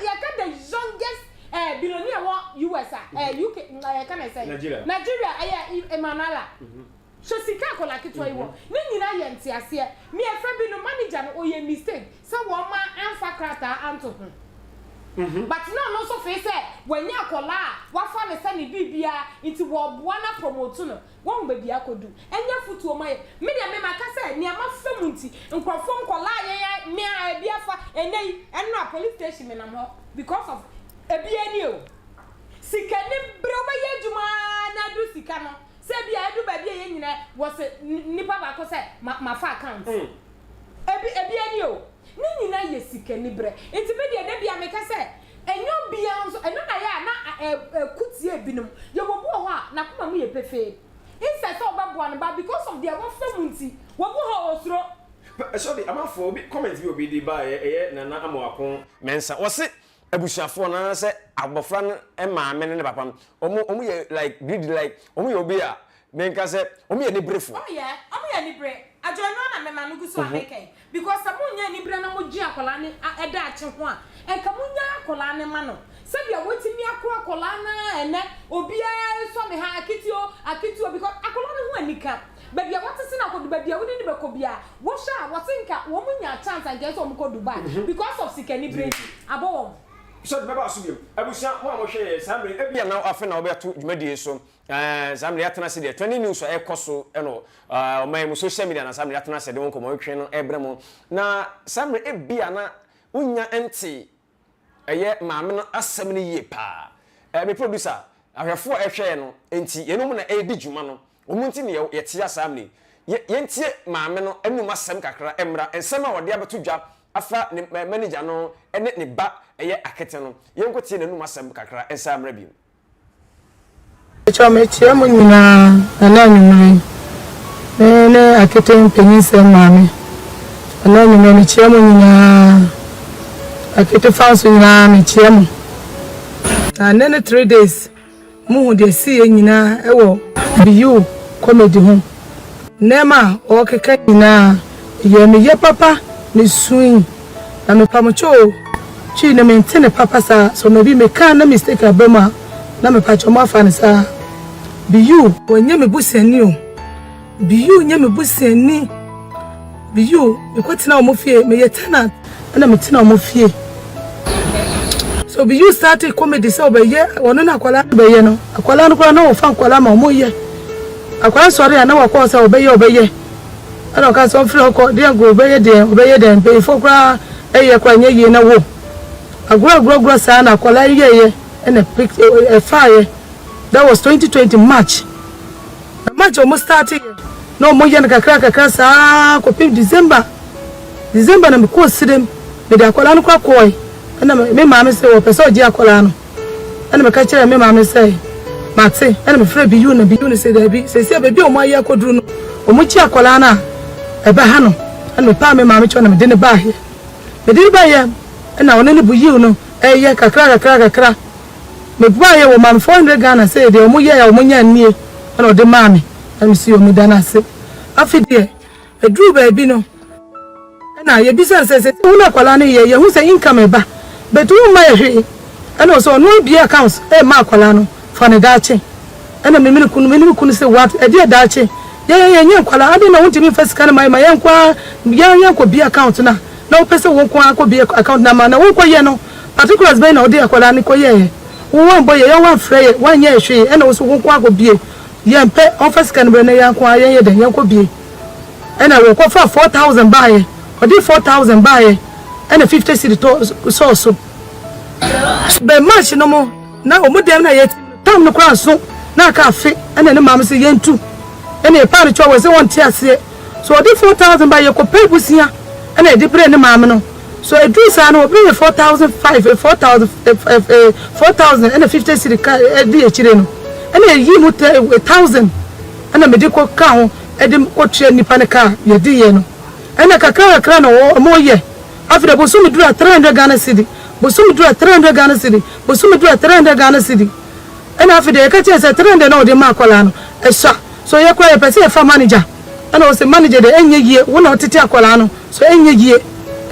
ya ka the youngest billionaire wa US UK can I say Nigeria Emmanuela so sika kola kitwa iwo ni nyina ye ntiase me efa bi no manager no oye mistake so wo ma anfa krata anto but no so fe say wanya kola wafa ne sane bibia nti wo boa na promote no won ba bia kodu enya futu o maye me de me maka say ni ama fam nti nkrofo kola ye me a bia fa enei enno police station me na ho because of ebiani o sika ni broba ye djuma na du sika no se bia edu ba bia ye nyina wo se nipa ba ko se ma fa account ebiani o ni nyina ye sika ni bre enti me de bia me ka se enyo bia nso eno na ya na kutie ebinom ye wo bo ho a na kuma mu ye pefe inse so ba bo an ba because of their famunti wo bo ho osuro
sorry amafo bi comment bi obi di ba ye nana amwakon mensa wo se abusuafo na se abofra no maame ne papa no omo ye like greed like omo ye obi a menka se omo ye nibrefo
omo ye nibre ajono na mema no guso ameke because samunya nibre na mo gi akola ne eda ache ho a enka munya akola ne ma no se bia wotimi akora akola na ene obi a so me ha akitio because akola ne ho anika baby what is na kodu baby woni ni bekobia wo sha wo tinka wo munya chance and get om ko Dubai because of sikani brain abo
so the baba asubiem abusia ho a mo hwe samre ebia na afa na obeto dwumadie so samre atena se de trendingnews so ekoso eno o mai mo social media na samre atena se de won ko mo hwe no ebre mo na samre ebia na unya enti eye maame no asem ne yie pa me producer ahwefo ehwe no enti yenum na edi dwuma no omunti ne ye tia samre yentie maame no enum asem kakra emra ensem a wode abeto dwa afa ne manager no ene ne ba eye akete no yenkotie nanum asem kakra ensa mra bi
Chomechia mo nyina ana nyumre ne akete mpaninsem mame ana nyumre ne chia mo nyina akete fanso nyina me chia mo na 3 days mu de si nyina ewo BEYOU comedy ho nema o keka nyina ye papa ni swing na me pamocho chi na maintain papa sa so maybe me kan na mistake abema na me pacho ma fa ne sa BEYOU onye me busani o BEYOU nye me busani BEYOU ekotina o mo fie me ye tenant na me tina o mo fie so BEYOU started comedy so be ye wono na akwala be ye no akwala no kwa na o fa akwala ma o mo ye akwala sori na wa ko sa obeye ana ka so free ko de go obeye de pe fo kwa eye kwa nye ye na wo agro sa na akwala ye na pick fire. That was 2020 March. March almost started. No more than kakra sa ko pim December na me ko sidem me da akwala no kwa koi na me maame se wo pese oji akwala no na me ka kire me maame se mate na me frɛ BEYOU na BEYOU ne se da bi se baby o mo ayi akoduru no o mo chi akwala na e ba ha no na me pa me maame cho na me de ne ba he me de ba ye na wona ne BEYOU no ye kakra me bua ye wo mam 400 Ghana say de o mo ye ya o mo nya nie na o de maame na me si o mi da na se afide e dru ba bi no na ye bisa se una kwala ne ye hu se income e ba but wo ma ye hwe na so no bi accounts e ma kwala no fa ne dache na me kunu se what e de dache ye nya kwala ade na wonti mi fasika na mai ye nkwa ye nkwa bi account na o pese wo nkwa akwa bi account na ma na wo kwa ye no particulars be na o de kwala ne ko ye wo wan boy ye wan frɛ ye wan ye hwe na wo so wo nkwa akwa bi yempe office kan be na yanko ayen de yanko bie ena wo ko fa 4000 bae odi 4000 bae ena 50 cedi to so be match no mo na o modem na yet tam no kra so na ka afi ena ne mam se yentu ena e pa no cho we se won ti ase so odi 4000 bae ko pe busia ena e di pre ne mam no so e do sa no be 4005 4000 ena 50 cedi ka e di e chire no ena yi mu 1000 ena me di ko ka ho e di ko tue nipa ne ka ye di ye no ena kakra no mo ye afida bo so mi dura 300 Ghana cedi bo so mi dura 300 Ghana cedi bo so mi dura 300 Ghana cedi ena afida e ka che se 300 na o di ma akola no e so ye kwa ye pese e fa manager ena o se manager de enye yie wo na otete akola no so enye yie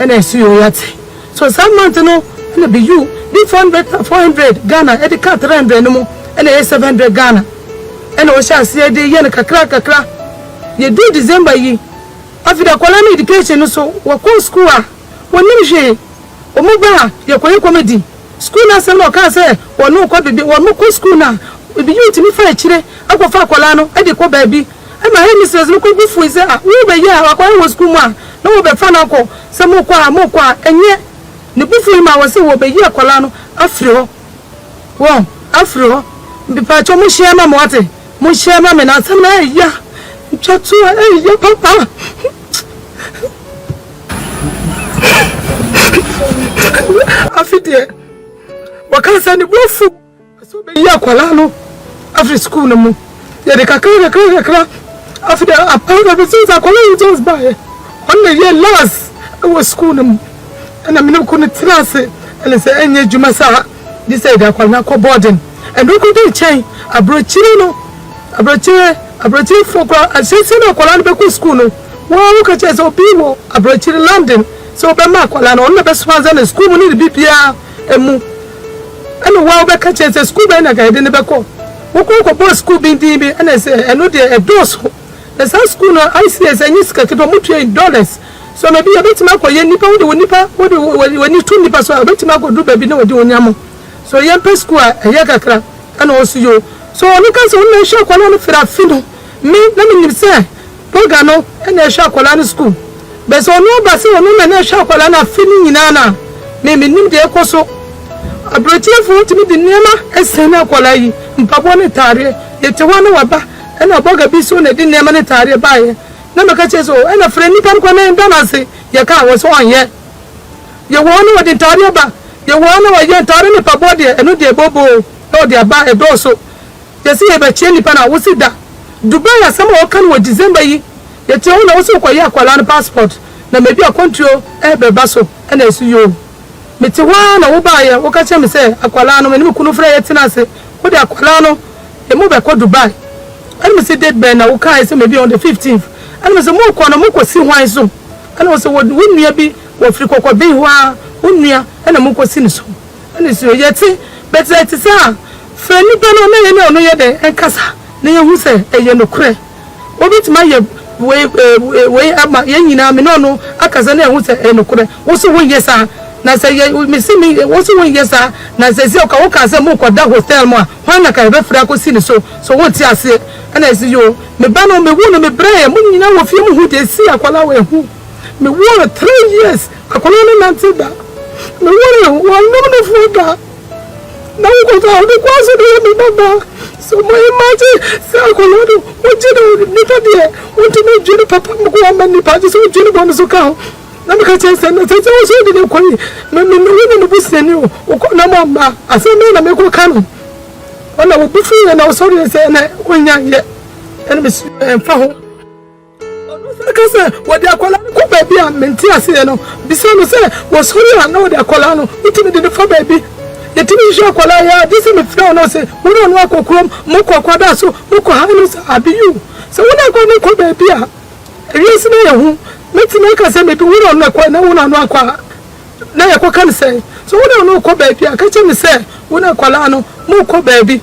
ena esu yo yate so some month no ena be you di 400 Ghana e di ka 300 no mo ena 700 Ghana ena o sha se de ye na kakra ye do December yi afida kola na education no so wo ko school a woni hwe o mu ba ye ko comedy school na se no ka se wonu ko bibi wonu ko school na bi you timi fa chire akwa kola no e de ko ba bi e ma he misses no ko gufu ise a wo be ye a ko wo school ma no wo be fa na ko se mo kwa enye ne bufu ma wo se wo be ye kola no afri ho bi pa cho mo share ma mo ate mo share ma me na se na ya chatu ya papa afide wakasa ni bufu so be ya kwala no afri school no mu ya de kakra afide apanga be since akwala just buy on the year last was school no mu na me no ko ne trase ele se enye juma sa this say da kwala ko boarding and we go dey chain abrochire no abrochire fokwa asese na kwala no be ko school no wo ka che so biwo abrochire London so be ma kwala no be swanza na school mu ni bibia emu ene wo be ka che se school be na ga de ne be ko wo ko bo school bi ndi bi ene se eno de e dos the school no ICS enyi sika ke do mutu $8 so maybe a bit ma ko ye nipa wo ni tu nipa so a bit ma ko do ba bi na wo di onyamo so ye pe school a ye kakra ene wo su yo so oni kan so na sha kwala no fira fino mi na mi nimse boga no ene sha kwala no school be so no ba se onu na sha kwala na fini nyina na me nim de ekoso abrochie fu timi di nema esena kwala yi mpabo ne tare ye te wa no waba ene boga bi so na di nema ne tare ba ye na me ka che so ene fre ni pan kwa na ndana se ye ka wo so anye ye wo no wadi tare ba ye wo no wa ye tare ne pabo de eno de bobo no de ba e do so ye si ye ba che ni pa na wo si da Dubai asema wo kan wo December yi ye te wo na wo so kwa ye akwala no passport na me bi akontro e be ba so ene su yo meti wa na wo ba ye wo ka che me se akwala no me ni kunu fra ye tina se wo de akwala no e mo be ko Dubai ene me se date be na wo kai se me bi on the 15th ene me se mo ko na mo ko si hwan so ene wo se wo nua bi wo firi kokko bi hwa wo nua ene mo ko si ni so ene se ye ti beti ti sa fra ni be no na ye ne ono ye de enkasa na ye hu se eye no kure obi ma ye we ama ye nyina me no akaza na hu se eye no kure wo so wo yesa na se ye me si me wo so wo yesa na se se o ka se mo koda hotel mo a hwan na ka be fra ko si ni so wo ti ase na esi yo me ba no me wu no me bre mo nyina wo fie mo hu de si akwala we hu me wu 3 years akwala no na ntiba me wu no no fu da na wo ko ta o ko so de me baba so my imagine say akwala o ti do ni ta de o ti me jini papa mo ko ma ni pa so jini bo no so ka na me ka che se na se so de ko ni me no bu se ni o ko na mama ase me na me ko kanu ona wo bu fi na o so de se na o nya ye ene me fa ho kasa wodi akola ko baby a menti ase no bisa no se wo so ya na wodi akola no itimi de fa baby yetimi jo akola ya disi me fra no se wo no akokrom mo kokwada so mo ko ha no se abiyu se wo na ko no ko baby a ewisi na ye hu meti na ka se me bi wo no ko na wo no akwa na ye ko kan se so wo no ko baby a ka che me se wo na akola no mo ko baby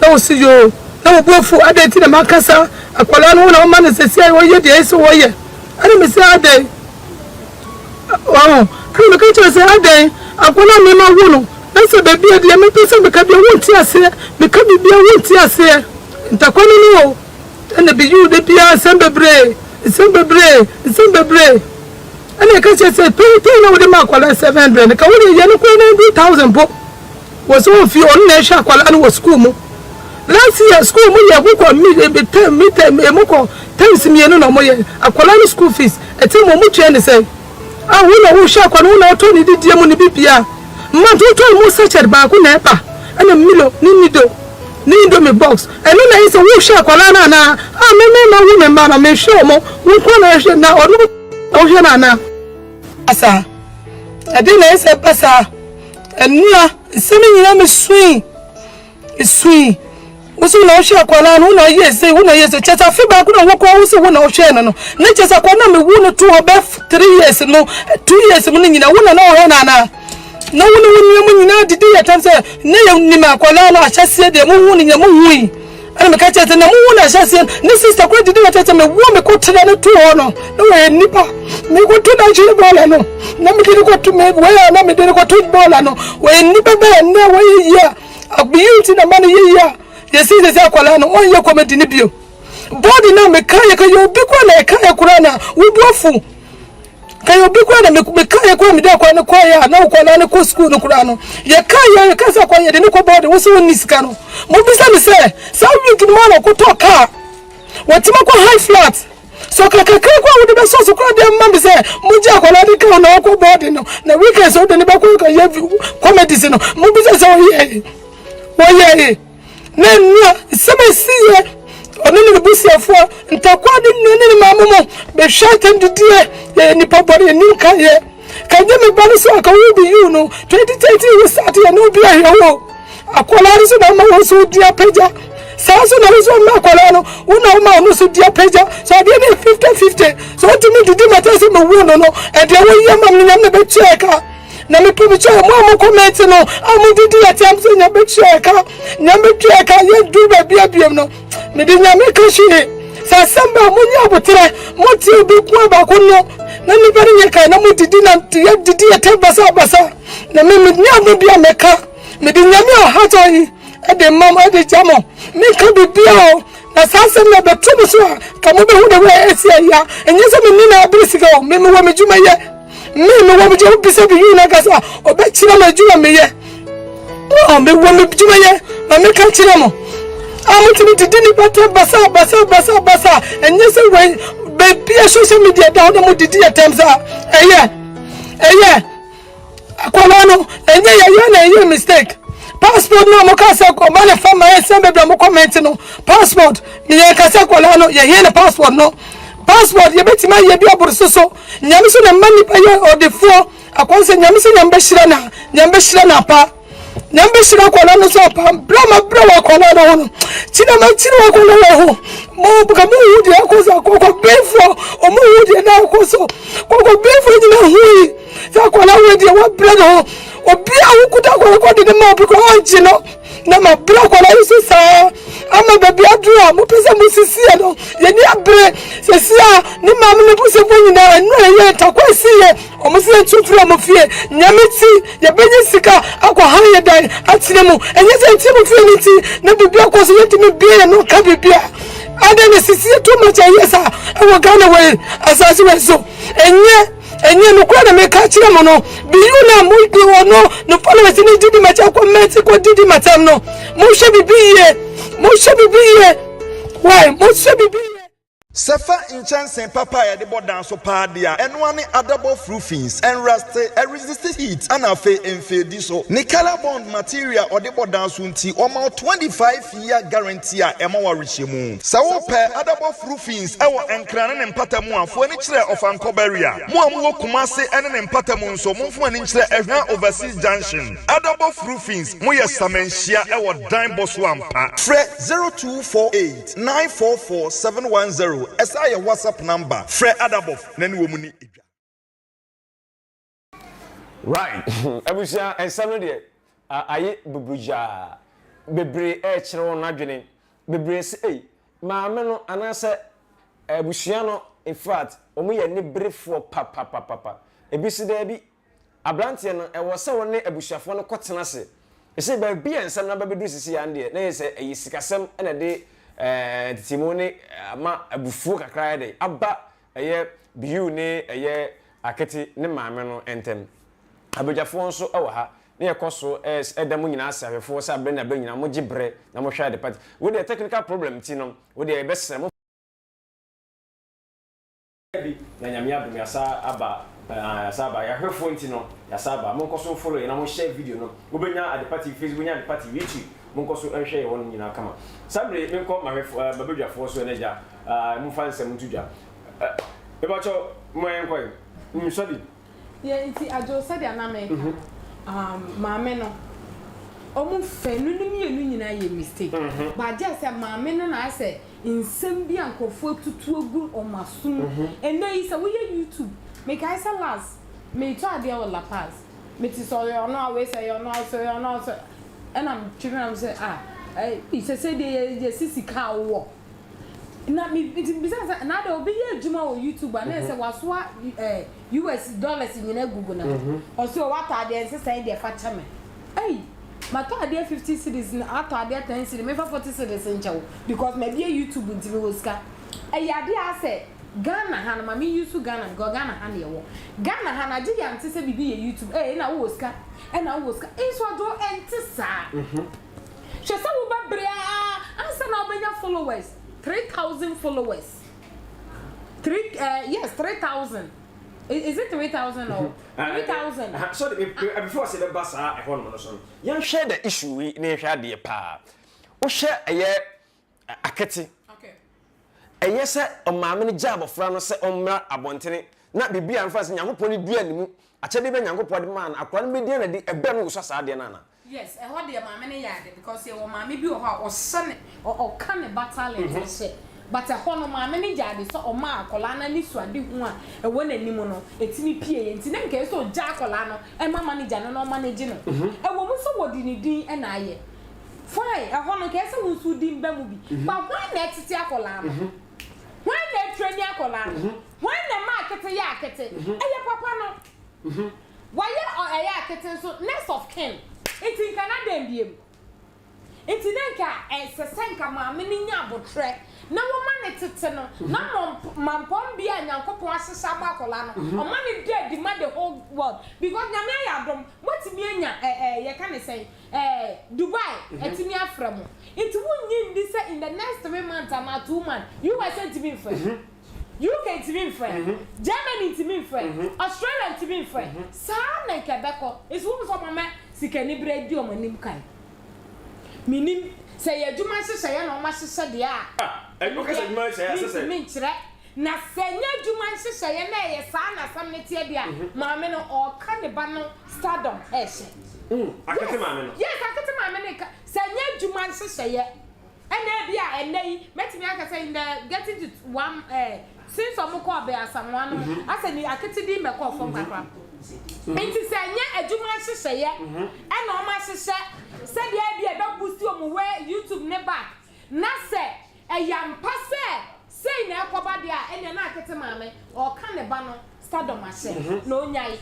na wo si yo na wo bofu adeti na makasa akwala no na ma na sesi wo ye de ese wo ye ani me se adai kan me ka che se adai akwala me ma wo no na se be bi de me pese me ka bi wo ti ase me ka bi bi wo ti ase ntakwani ni o na beyu de bia sembebre ana ka che se pe na wo de ma kwala 700 ka wo ye no ko na 2000 po wo so fi on na sha kwala no wo school mu last year school mu ye ko mi mo ko times mi no na mo ye akwala no school fees eti mo mu twa ne say ah wo na wo sha kwala wo na to ni didie mu ni bibia ma to mu search ba ko na epa ana milo ni nido ni indomie box eno na ise wo sha kwala na na ah me ma wo me ma na me show mo wo ko na hwe na onu o hwe na asa ade na ise pasa enua semi nyina me sui usu na hwe kwala no na yese wo na yese cheta fi ba ko na wo ko wo se wo na hwe na no na chesa kwa na me wo no 2 obe 3 years no 2 years mo nyina wo na na hwe na no wonu nyina didi ya tanse ne ya ni makwala no ahyase de mu hu ni nyamu hui ana meka chete na mu hu na ahyase ni sister ko didi ya tete me wo me ko tena no tu ho no no we nipa me ko tu na jiri bola no na me didi ko tu me we na me didi ko tu bola no we nipa be na we ya abiyuti na mani ya yesi se akwala no on ye comedy ni bio body na me kan ye ka yo bi ko na kan ye kura na wo duafu kayo bi kwa na mekaya kwa mida kwa na kwa ya na kwa na ko school no kura no ye kaya kasa kwa ye de ne ko body wo so ni sika no mo bisa ni se sa week no na ko to car watima kwa high flat so kaka kwa wo de be so kwa de mam se mo ja kwa na de ka na ko body no na weekend so de ne ba ko ka ye comedy no mo bisa so ye wo ye na nua se me si ye onu ni busiafo ntakwa de nene mamumo be shatem didie ni pabore ni kaye kanye me bani so aka wo bi you no 2030 we start ya no bi ahia wo akola so na ma wo so dia peja sa so na wo so ma akola no wo na ma no so dia peja so de ni 50-50 so to me didi matase me wo no e de wo ye mam ni nyam na be cheka na me pimi cho mo comment no amu didi ya tam so nya be cheka ye du ba bia no me de nya me kashi sa samba mo nya botre mo ti obi ku ba ko no na ni bari nya kai na mo didi na ya didi ya te basa na me nya mo bia me ka me de nya me ha to yi e de mam e de jamo me ka bi bia o na sa sem na be to mo so ka mo be hu de we esi ya enye se me ni na abrisika o me wo me juma ye me wo me je bisa bi yu na gasa o be chira ma juma me ye o me wo me juma ye na me ka chira mo amuti didi ni bata basa enye se we be social media down mo didi ya temsa eye akwala no enye ya na eye mistake passport no mo ka se ko mane fama e se be mo comment no passport ni ye ka se akwala no ye na passport no passport ye betima ye bi oborsoso nyamiso na mani pa ye odefo akonse nyamiso nyambeshira na pa nyambeshira kwa na so pa bra kwa na no china kwa na ho mo buka mu hudi akoza kwa befo o mu hudi na akoso kwa befo ni na hui za kwa na hudi wa bra no obi a ukuta kwa de ma bi kwa anjino na ma bra kwa na so sa ama baby adura mo pese mo sisi no ye ni abre sesia ni ma me puse fonyi na enu ye takwa siye o mo se tufura mo fie nyameti ye benye sika akwa haye dai atire mu enye se nti mo fie ni ti na bibi akoso ye ti me bia no ka bibia ade ne sisi to ma cha yesa e Ghana we asasi we so enye no kwa na me ka kire mo no bi yu na mo bi wono no followers ni didi ma cha kwa meti ko didi matam no mo hwe bibiye why mo hwe bibiye
Sefa inchansen papa ya de bodan so paadia enwane adabo roofings and rusty resist heat and afe enfedi so ni color bond material or de bodan so nti oma 25-year guarantee a ema wa rechemu sa wo pe adabo roofings ewo enkrane ne mpatamu afo ani kire of ankoberia mo amwo kumase ene ne mpatamu nso momfo ani kire ehwa overseas junction adabo roofings mo ye samenhia ewo dan boso ampa fre 0248 944 710 esa your WhatsApp number Fred Adabof nani wo muni edwa
right abusia ensam de aye bubuja bebre e kire won adwene bebre se maame no anase abusia no in fact omo ye ne brefo papa ebisi da bi abrante no e wo se woni abusiafo no kotena se ese ba bi ensam na ba bedu sisi ya ande na yese ayi sikasem na de timone ama abufuo kakra de aba BEYOU ne akete ne maame no entem abegyafo nso ewa ha ne yekoso edam nyina asahwefo sa abre na ba nyina mo gibre na mo hwa de party we the technical problem ti no we the best mo na nyamia dum yasa aba ya hwefo nti no yasa aba mo nkoso follow na mo share video no wo benya at the party Facebook nya at the party YouTube mo nkoso ehwe won nyina kama sabre me nko ma hwefo babegyafo so eneja mo fansem ntudwa ebacho mo enko sorry
yeah nti ajo said aname maame no omu fenu ni mienu nyina ye mistake ba je say maame no na say nsem bi ankofo tutu ogu omasum ene yi say we YouTube make I say last me to ade o la pass me ti so you know we say you know so you know so and I'm children am say he say dey sisi ka wo na me bisa na da obi ye adwuma o YouTube na say waso US dollars nyina Google na o so what are dey say dey fa chame my thought there 50 cities na thought there 10 cities me for 40 cities nchawo because me be YouTube nti me woska yade a say Ghana han ma me use Ghana go Ghana han ye wo Ghana han age ya nti say bibi ye YouTube na wo woska na wo woska so do enti sa she say wo ba brea ansa na obenya followers 3,000 followers 3,000 is it 3,000 or 3,000
so before say the basa e hono no so yan share the issue we na hwa de pa wo share akete
okay
se o maame ne job ofra no se omra abontene na bibia mfa se nyankopɔ ne dua nimu achede be nyankopɔ de man akwa no be dia na di ebe no so sa de na na
yes ho de maame ne yade because ye wo maame bi o ha o sene o kan ne battalion se but ho no maame ne yade so o ma akola na ni suade hu a e wo nanim no etimi pie enti na nke so ja akola no e ma manager no manage no e wo mu so wodi ni din e na aye fine e ho no ke se wo su din ba mu bi but why na titi akola no why na training akola no why na market ya akete e ye papa no why ya ya akete so next of kin it's in Canada mbiem it's nenka sesenka maame ni nya abotre na wo ma ne tete no na mampom bia nyankopon asesa makola no o ma ne dey demand the whole world because nyame ya dom motimi anya ye ka ne say Dubai etimi afra mo it wonyi ndi say in the next 3 months ama 2 months you were sent to me for UK to me friend Germany to me friend Australia to me friend sa na kebeko is wo so mama sikani bredi o manim kai minim say adwuma hyehyɛ ya na o ma hyehyɛ de a
okay say adwuma hyehyɛ say
me nkyerɛ na senya adwuma hyehyɛ ya na ye sa na sam ne tie de a maame no o ka ne ba no stardom hyehyɛ
akete maame no
yes akete maame ne senya adwuma hyehyɛ ya ena bia enai metimi aka say in the getting to one since omukọ be asamwa no asa ni akete di mekọ fom kakra enti senya adwuma hyehyɛ ya ena o ma hyehyɛ se dia bia be boost o mu we YouTube ne back na se eyampa se na ekoba dia ena na akete maame o ka ne ba no stardom ahye na onyai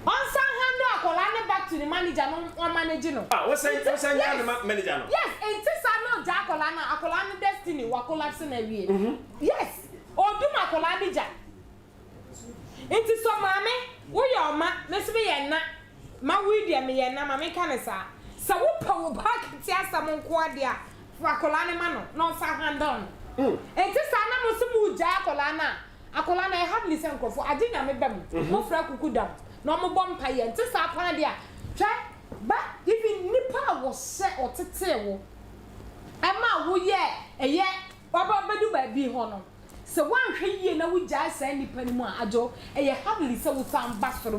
onsa hand akola ne back to the manager no manage no
what say ya the manager no
yes enti sa no ja akola ne destiny wa collapse na wie yes oduma akola bija enti so maame wo ye oma me se be ye na ma wi dia me ye na ma me kan sa wo pa wo back ti asam nko ade a akola ne ma no sa hand on enti sa na mo se mu ja akola na e hardly se nkofo agenya me bem mo fra kukudam no mo bom pa ye enti sa pa de a twa ba even nipa wo se otete wo ama wo ye eye baba bedu ba bi ho no se wan hwe yie na wo ja sa nipa ni mu a ajo eye hardly se wo sam basoro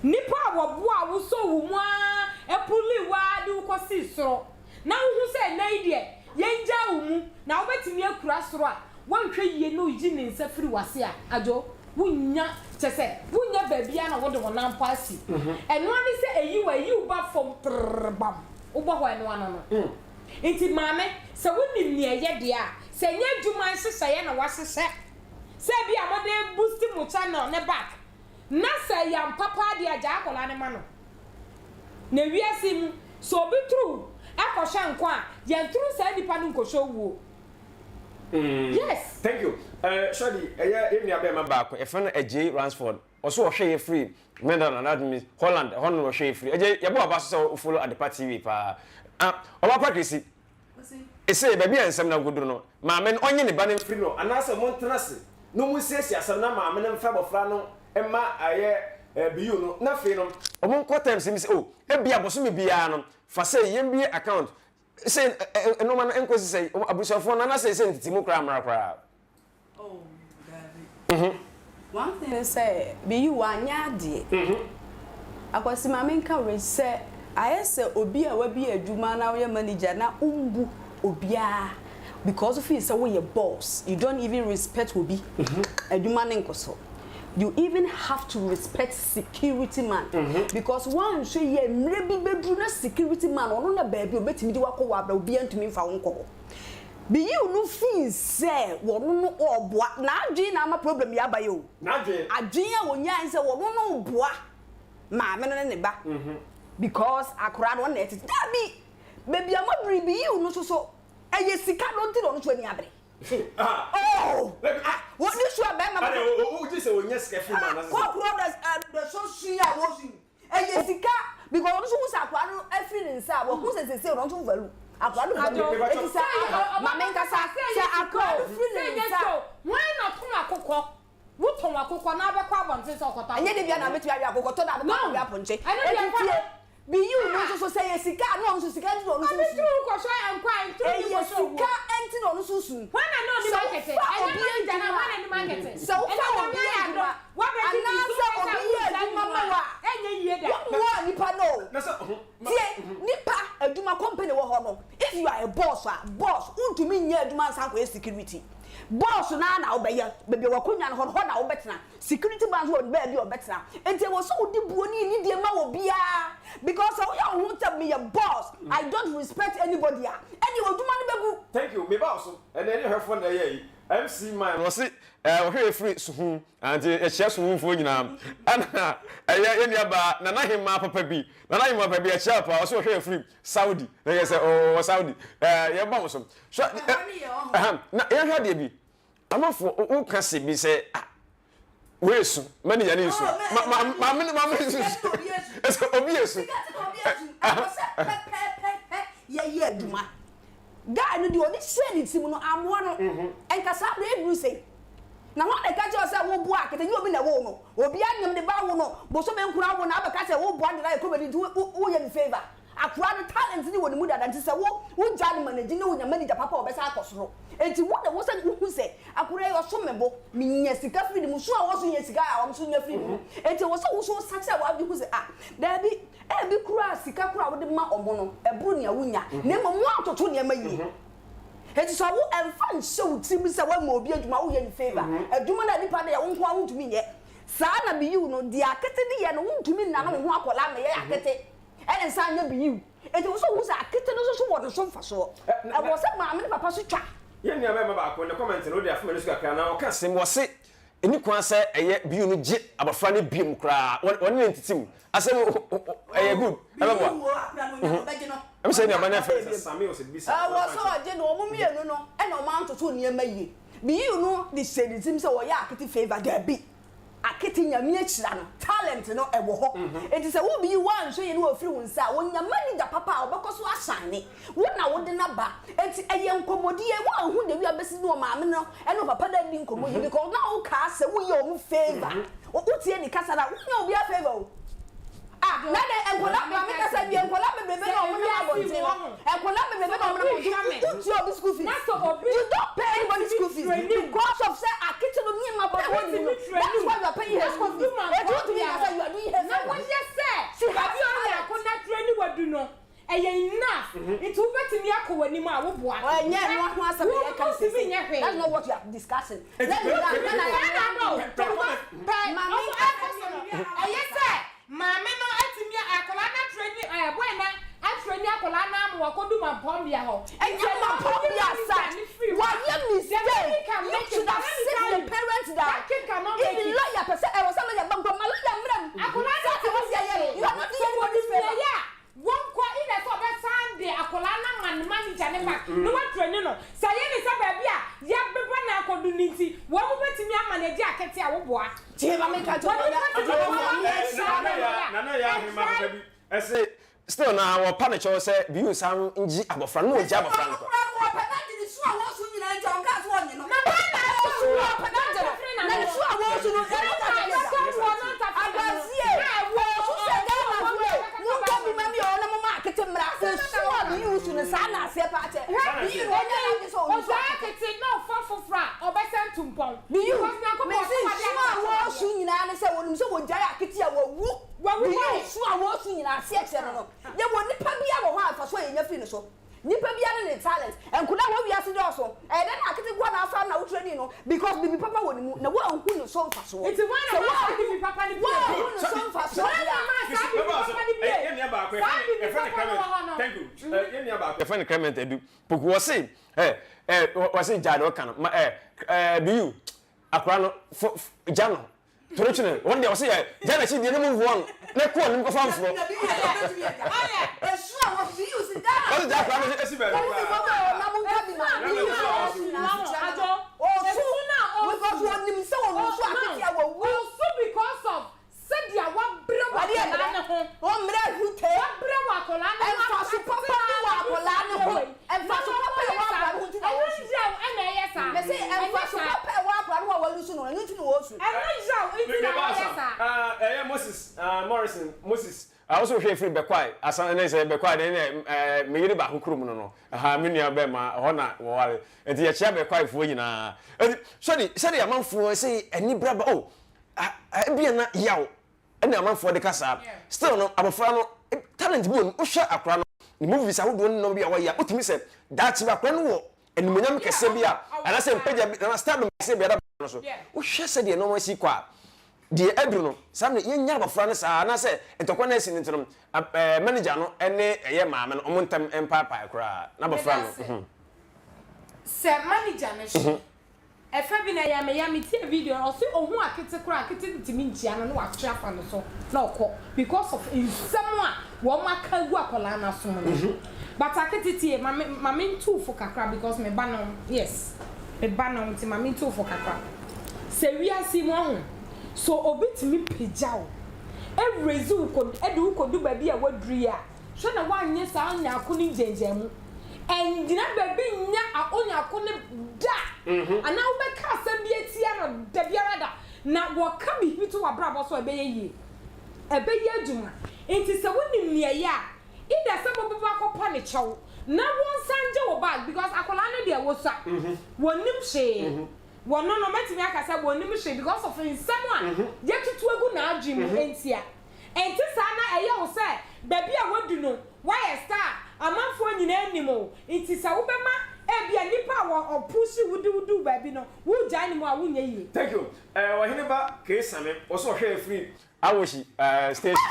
nipa wo bo a wo so wo mu a epuli wa di ko si soro na wo hu se na ide yenja wo mu na wo betimi akura soro a wan hwe yie na oji ne nsa firi wase a ajo wunya chese wunya babia na wo de wona mpasi eno ani se eyi wa yi uba fom bam uba ho eno ano no enti maame se wonim ne ye de a se nya dwuma hyehyɛ na wahyehyɛ se bia mo de boost mu channel ne back na se yam papa de agya akola ne ma no na wiase mu so obi true akosha nkwa ye nturu sa nipa no nkosho wuo. Yes.
Thank you. Shadi, emi abe ma baako. E fa na AJ Ransford. Also o hwe free. Menda na that Holland, hono o hwe free. AJ ye bo aba so follow at the party we pa. Oba practice. Ese baby ansem na goduro no. Ma men onye ne ba ne free no. Anase mo ntenase. No mu sesi asem na ma men mfa bofra no. Emma aye BEYOU no. Na fe no. Omo nko time se mi se bia boso me bia no. Fa say yem account. Say no man enkosi say abusafo na say ntitimu kra amra.
Oh, Daddy. One thing is say BEYOU anyade. Akwasi mama nka we say ayese obi a wabi adwuma na we manager na umbu obia because of you say we your boss. You don't even respect obi. Adwuma nkoso. You even have to respect security man because one say ye mrebi bedru na security man ono na baby obetimi di wako wa bra obi antumi mfa wonko BEYOU no feel say wono no oboa na adwen na ama problem ya ba yo na adwen a wonya say wono no oboa ma me no ne ba because akora no na etiti dabi baby amabri BEYOU no so eye sika no ti no so ani abre. Oh! What is your bema?
Oh, this is a yes, careful man.
The social washing. And yes, because who's a quarrel, every inside, or who's a say, don't value. A quarrel, Mamenka why not Kumako? What Tomako never carbon since Okota? I need to be an amateur. No, BEYOU no so say sika no so sika no so so ko and crying through sika enti no so so when I know the market I know the one in the market so what be mama wa enye yie da what nipa no nipa aduma company wo ho no if you are a boss untumi nya aduma san ko security boss na obeye bebe wakonya no ho na obetena security man so be bi obetena enti wo so odi buoni ni die ma wo bia because you won't tell me a boss. I don't respect anybody. Anyway, do money begu.
Thank you, me boss. And then her phone there. MC man was it here free so and a chef for you now. And any about nana him papa bi. Nana him papa bi a chap also here free Saudi. They say oh Saudi. Yeah boss. So na you hear dey bi. Am for who can see be say wesu mani ya nesu mama eso obiesu ye duma guy no di oni share tim no amwo no enka sa bra ebru say na ho na ka je say wo bu akete ni obi na wo no obi anyam de ba wo no bo so be nkura wo na abeka say wo bu ande na comedy wo ye favor akura the talent ni wo ni mu dada nti say wo jani manage ni wo nya manager papa obesa akosoro enti wo na wo say wo say akura yo so mebo minya sika free mu so a wo so nya sika a wo so nya free mu enti wo so sacha wo abi hu say da bi bi kura sika kura wo de ma omo no ebru ne wo nya na mo mo atoto ne ma yi enti so wo emfa nhyɛ tim say wo ma obi adwuma wo ye ni favor adwuma na nipa de ya wo nko a wo ntumi nye saa na BEYOU no di akete de ye no wo ntumi na no ho akola me ye akete and sign your BEYOU. It was always a kitten or the sofa so. I was at my papa to try. You never back when the comments and all the family can say was it. And you can say a BEYOU jit about funny beam cry. One entity. I said, a good. I'm saying, I'm an face. I was so I didn't know, and no amount of 2 near me. BEYOU know this said it seems so yakety favor there be. Akete nyame achira no talent no ewo ho enti se wo bi wan so ye no afiri wonsa wo nya manager papa obekoso asane wo na wo de na ba enti eye nkomodi e wo hu de wi abesi no maame no e no papa da di nkomodi because na wo ka se wo ye o mu favor wo tie ni kasa na wo nya obi a favor na de enkola maame kasa bi enkola bebebe na o mu na abonte enkola bebebe na o mu na abonte wo tie obi school fees you don't pay anybody school fees because of say akete no ni ma ba wo that's why you are paying her school fees. What do you mean? You are doing her favor. What you say? She have you on there? Could not training what do know? Enough. It's too bad to me. I go anymore. I will walk. Oh, yeah, no one wants to be a conversation. That's not what you are discussing. Let me know. Yes, sir. Mamma, no, I think you are colana training. I training a colana. I could do my pombia. And you are my pombia, sir. Why you mistake? You should have seen the parents that even lawyer person I was telling you about my lawyer. I could not say you are not doing what is fair. One quite in a Sunday, a colana
and manager ne ma no what training no say ye say ba bia ya beba na akodu niti wo mo betimi amanage akete a wo boa tie ba me ka to
na ya hima baby I say still now our panic say BEYOU sam nji abofra no nji abofra no
nipa bia na talent and could not we ask also and then akete go na afa na wo training no because bibi papa woni mu na wo anku no so mfa so
it's one of bibi papa ni
wo no so mfa so
ye ne ba ko e friend comment thank you ye ne ba ko e friend comment edu poku wo say wo say jado kan BEYOU akra no jano Torchine, one day I say, Jana, she didn't move one. Let go and go farm for.
Oh, yeah, sure, what BEYOU in Ghana.
What is that?
Because of said ya one brew Moses. I also hear free Bekwai. As I say, Bekwai, then me ba hukrum no. Ha me nua be ma hona wo wale. Enti ya chia Bekwai fo nyina. Sorry, say amanfo say ani braba oh. Bia na yaw. Ani amanfo de kasa. Still no abofra no talent bi o hwe akra no. Ni movies awodo no bia wo ya. Otimi say that ba kwa no wo. Animunyam kese bia. Ana say mpaja na start no kese bia da no so. Wo hwe say de no si kwa. Die edru no sam ne yenya abofra no saa na se entokwa na esi ntinom manager no ene eye maame no omontam empapa kra na abofra no se manager no she efa bi na ya me tie video o se ohun akete kra akete ntimi ntia no wa twa fa no so na okọ because of insem a wo maka gu akola na so no but akete tie mame ntu fo kakra because me ba no yes me ba no nti mame ntu fo kakra se wi asi mo ho so obitimi pejao e rezu ko edu ko du ba bia waduri a hwe na wanye sa anya akoni jenjemu endina ba bi nya onya akoni da ana wo be ka asem bi etia no da biara da na wo ka bi hitu wa brabo so ebe ye adwuma enti se wonim ne ya ida se bo ba ko pa ne chew na won sanje wo bag because akola ne de wo sa wonim hye wono no metimi akasa wonim hye because of insem a ye tutu egu na adwim entia enti sa na eye wo se ba bia wodu no why star amanfo nyina animo enti sa wo bema ebia nipa wo opushi wudu ba bi no wo gya animo a wonya yie
thank you wahine ba kesame oso hwe free awoshi station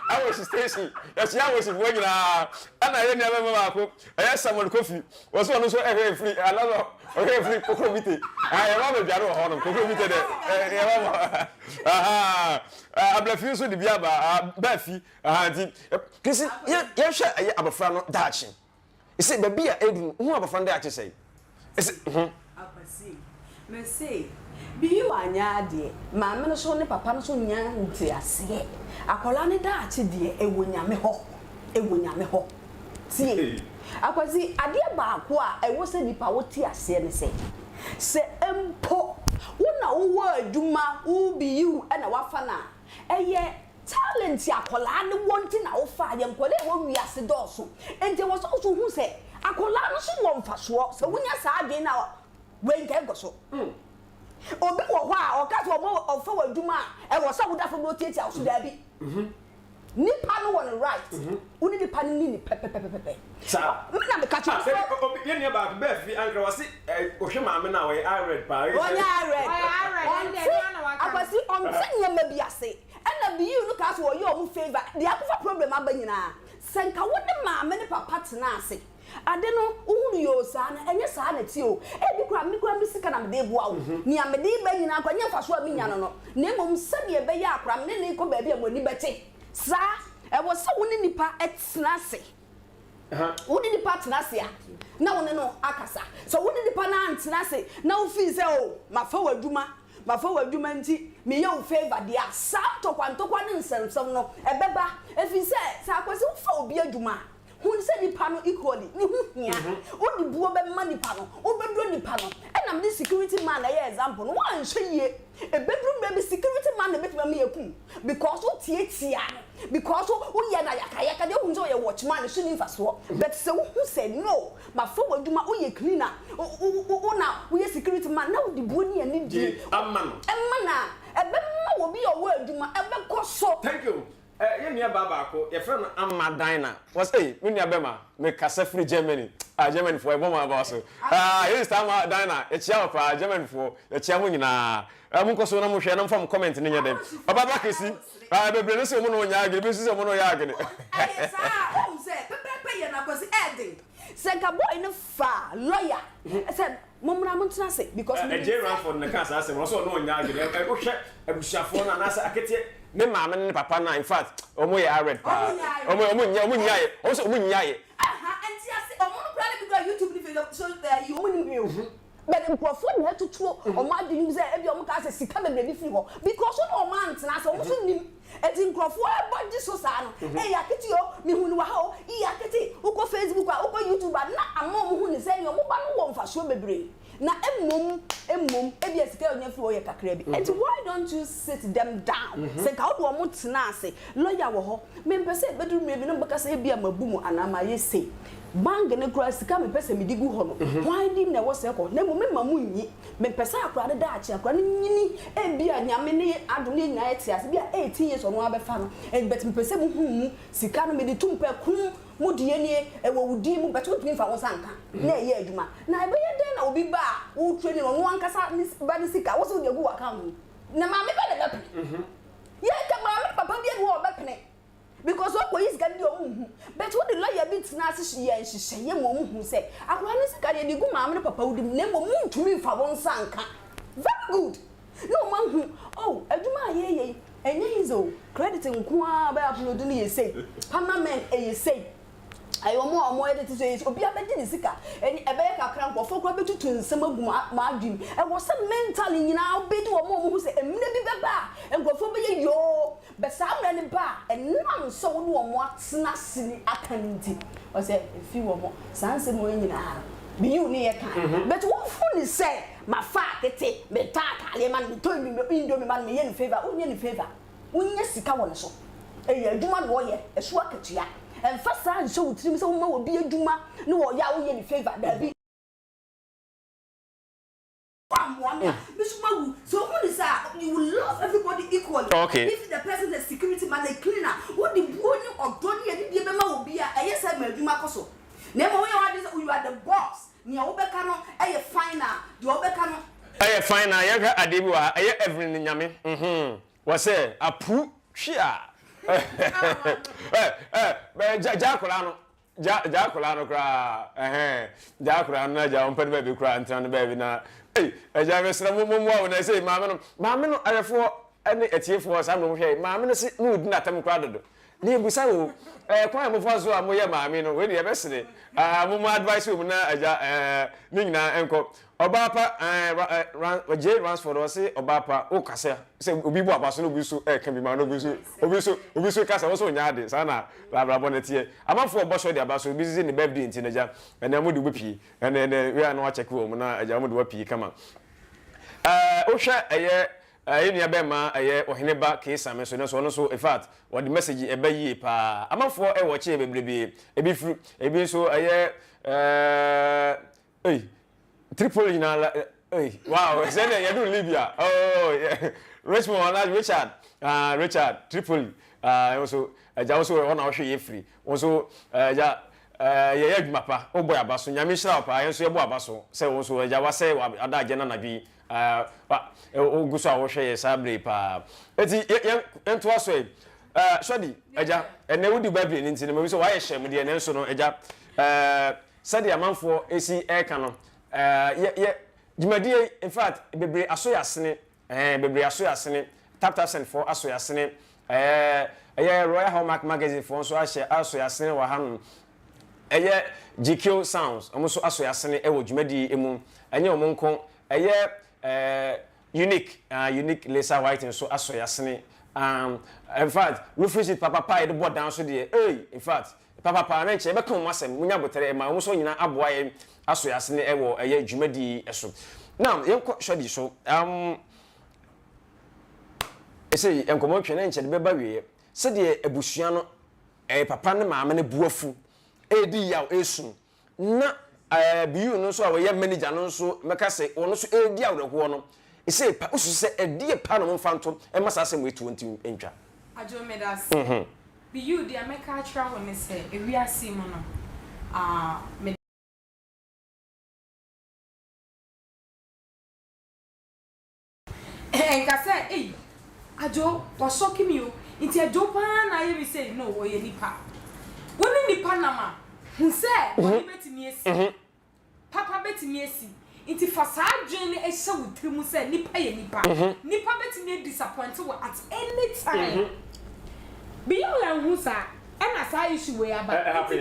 awoshi station yes awoshi wo nyina ana ye ne ba ba ko Samuel Kofi oso no so hwe free alalo hwe free kokrobite ye ba be biaro ho no kokrobite de ye ba ablafi so de bia ba fi anti kisi ye hwe abafra no daachi ise ba bia edu hu abafra no daachi sei ise
apasi me say BEYOU anya de maame no so ne papa no so nya nti ase akola ne daachi de ewonyame ho tie akwasi ade ba ko a ewo se nipa wo ti ase ne se empo wona wo adwuma wo BEYOU na wafa na eye talent akola ne wonti na wo fa ye nkole wo wi ase doso ente wo so hu se akola no so wo mfa so se wonya sa adwe na we nke go so obi wo ho a o ka so mo ofa wadwuma e wo sa woda fa no tietia wo so da bi nipa no won right uni nipa ni pepepepepe
sa
me na me ka cho
obi ye ne ba be fi ankra wasi ohwe maame na we red pa
onya red akwasi on senya mabi ase na BEYOU no ka so wo ye o mu favor de akufa problem abanyina senka wo ne maame ne papa tena ase ade no uhunu yo sa na enye sa na ti o e bi kura mi sika na me de boa wo ni amede ba nyina kwa nya faso a mi nya no na emom sade be ya akra me ne ko ba bi amoni bete sa e wo se wo ne nipa etena ase Who did the partner say? Now no akasa. So who did the partner say? Now feel say oh, my forward duma. Ma forward dumanti me yo favor dia sa to kwan nsem no ebeba efi se sa kwase wo fa obi aduma hu se nipa no equally ni hu hia wo di buo be ma nipa no wo bedro nipa no enam the security man na example no wan hweye ebedru be security man na betima me yakum because wo tietia because wo ye na yakayaka de hu nzo ye watchman so ni faso but se wo hu say no ma forward duma wo ye cleaner wo na wo ye security man na wo di buo ni ani di
amman
na ebemma wo bi owo aduma ebekọ so
thank you ye nua baba ko ye friend amma dina was hey me nua bema me kasa free Germany Germany for ebo ma ba so here is amma dina e chia pa Germany for e chia mo nyina mo ko so na mo hwe na mfam comment ni nyedem baba kesi bebre no se mo no nya agere be se mo no ya agere
yes o se pepe ye na ko se ending Senka boy no fa lawyer. I said, Momra Montana say because
J Ranford na ka say so no nya agere e wo hwe abushafo na na akete ne mama ne papa na in fact omo ye ared pa omo nya ye o so omo nya ye
and say omo no plan because YouTube video so you omo ni but microphone had to throw or my dreams every omo say sika bebre bi fi ho because no man na say omo so nim eti microphone body so sa no akete yo mi hu ni wa ho akete uko Facebook uko YouTube na amom hu ni say omo ba no wo mfa so bebre na emmom ebi esika onye fi oye kakra bi and why don't you sit them down say ka wo mo tena ase lawyer wo ho me mpese bedu me bi no baka say bia mabu mu anama ye say bang ne kura sika me pese me digu ho no why dim na wo say ko na mo me mamu nyi me pese akura da achi akura ni nyini e bia nyame ne ado ne nya eti ase bia 18 years ono abefa no but me pese mu hu sika no me di tumpe kun mudie ni ewo wudi mu beto tumi fa wonsanka na eye adwuma na ebe ye den na obi ba wo training no ankasa ba ni sika wo so de gu account na ma me ba de bepne ye ka ma me papa bi egu obepne because what is gadi o but what the lawyer bit na se ye nhihye ye mo hu se akwa ni sika ye de gu ma me papa wudi na mo tumi fa wonsanka very good no man hu oh adwuma ye enye hizo credit nko a ba upload ni ye say permanent ye say ayo mo edit say obi abedi ni sika ebe ye kakra nko fokro betutu nsem agu ma adwim e wo se mentally nyina obedi wo mo hu se emne bi beba nkofo be ye yo be samra ni ba enam so wo no mo atena sini akanti o se fi wo mo sanse mo nyina BEYOU ni ye kan but wo fu ni say ma fa akete me ta kale man me to indomie man me ye ni favor unye ni favor unye sika wo ne so e ye adwuma no ye esu aketua and first and show trim so ma wo bi adwuma no wo ya wo ye ni favor da bi so who is that you will love everybody equally
okay
if the person is security man the cleaner what the only of Tony and the be ma wo bi a yes I ma adwuma koso na mo you are the boss ni wo be ka no e final the wo be ka no
e final ye hwa adebi wa e every nyame wo say apu hwia Jakulano kra Jakulano na ja ompani baby kra antan baby na eja mesra mo na say maame no arefo ene etiefo sa no hwe maame no se no di natam kra dodo na ebusa wo kwan mo fazo a mo ye maame no we de ebesere mo advice wo na eja ni nyina enko Obapa J Ransford was say Obapa o kase say obi bu abaso no bi so kan bi ma no bi so kase wo so nyaade sana bla bonetie amafo obosho de abaso bi zi ni birthday nti naja ene mo de bepi ene we na wa check wo mo na aja mo de wa pi kama o hwa eye nua be ma eye oheneba kesame so no so in fact what the message e bayi pa amafo e wo che bebrebe ebi fru ebi so Tripoli na wow, say you do Libya. Oh, yeah. Richard Tripoli. Also one of you free. Also yeah mapa. Oh boy abaso. Nyame shira pa. Enso yebo abaso. Say also was say ada agena na bi. O guso a wo hwe sabre pa. Eti ento aso Shodi eja ene wudi babli nti ne so why hye me de ne nso no eja sadi amanfo esi eka no Jimadie in fact bebre asoyasene tap send for asoyasene Royal Hallmark magazine for so ahye asoyasene wa hanom eye GQ sounds omo so aso yasene e wo dwumadi emu enye omo nko eye unique laser white so aso yasene in fact roofing sheet papa the board down so there in fact papa na nche be kan masem munya botere ma omo so nyina aboa ye aso yasene e wo eye dwumadi eso now yenko shodi so say enkomo twe na nche de beba wie se de ebusua no papa ne maame ne buafu edi yaw esu na BEYOU no so awoye manager no so meka say ono so edi yaw de ho no say pa usu say edi pa no mfanto e masa say mo 20 entwa
ajo medas BEYOU de ameka atwa ho ne say ewiase mu no enka say ajo wasoki mi o nti ajo pa na ye bi say no wo ye nipa woni nipa na ma hu say woni betimi esi papa betimi esi nti fasa adwen e hye wutrim say nipa ye nipa nipa betimi disappoint wo at any time BEYOU la hu sa e na sa issue we aba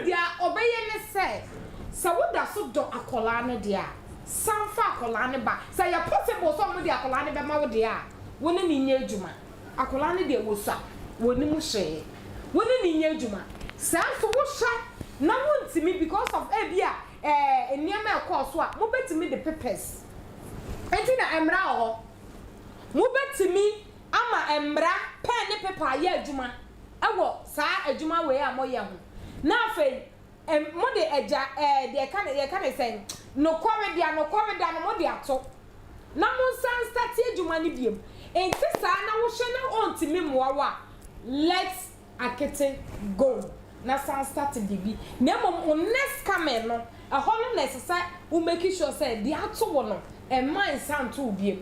dia obeye ne say sa woda so do akola ne dia sanfa akola ne ba say ya possible so mo dia akola ne be ma wo dia woni ni nya adwuma akola ne dia wo sa woni mu hye woni ni nya adwuma sanfa wo hye na wontimi because of ebia eniema ekọ so a mo betimi the papers enti na emra ho mo betimi ama emra pen ne paper ya adwuma ewo saa adwuma we a mo ye ho na afei mo de eja de kan say no comedy no mo de ato na mo san start adwuma ne biem enti saa na wo hye na ontimi moawa let's akete go na san start bibi na mo next come no a whole necessary who make sure say the ato wo no e man san to biem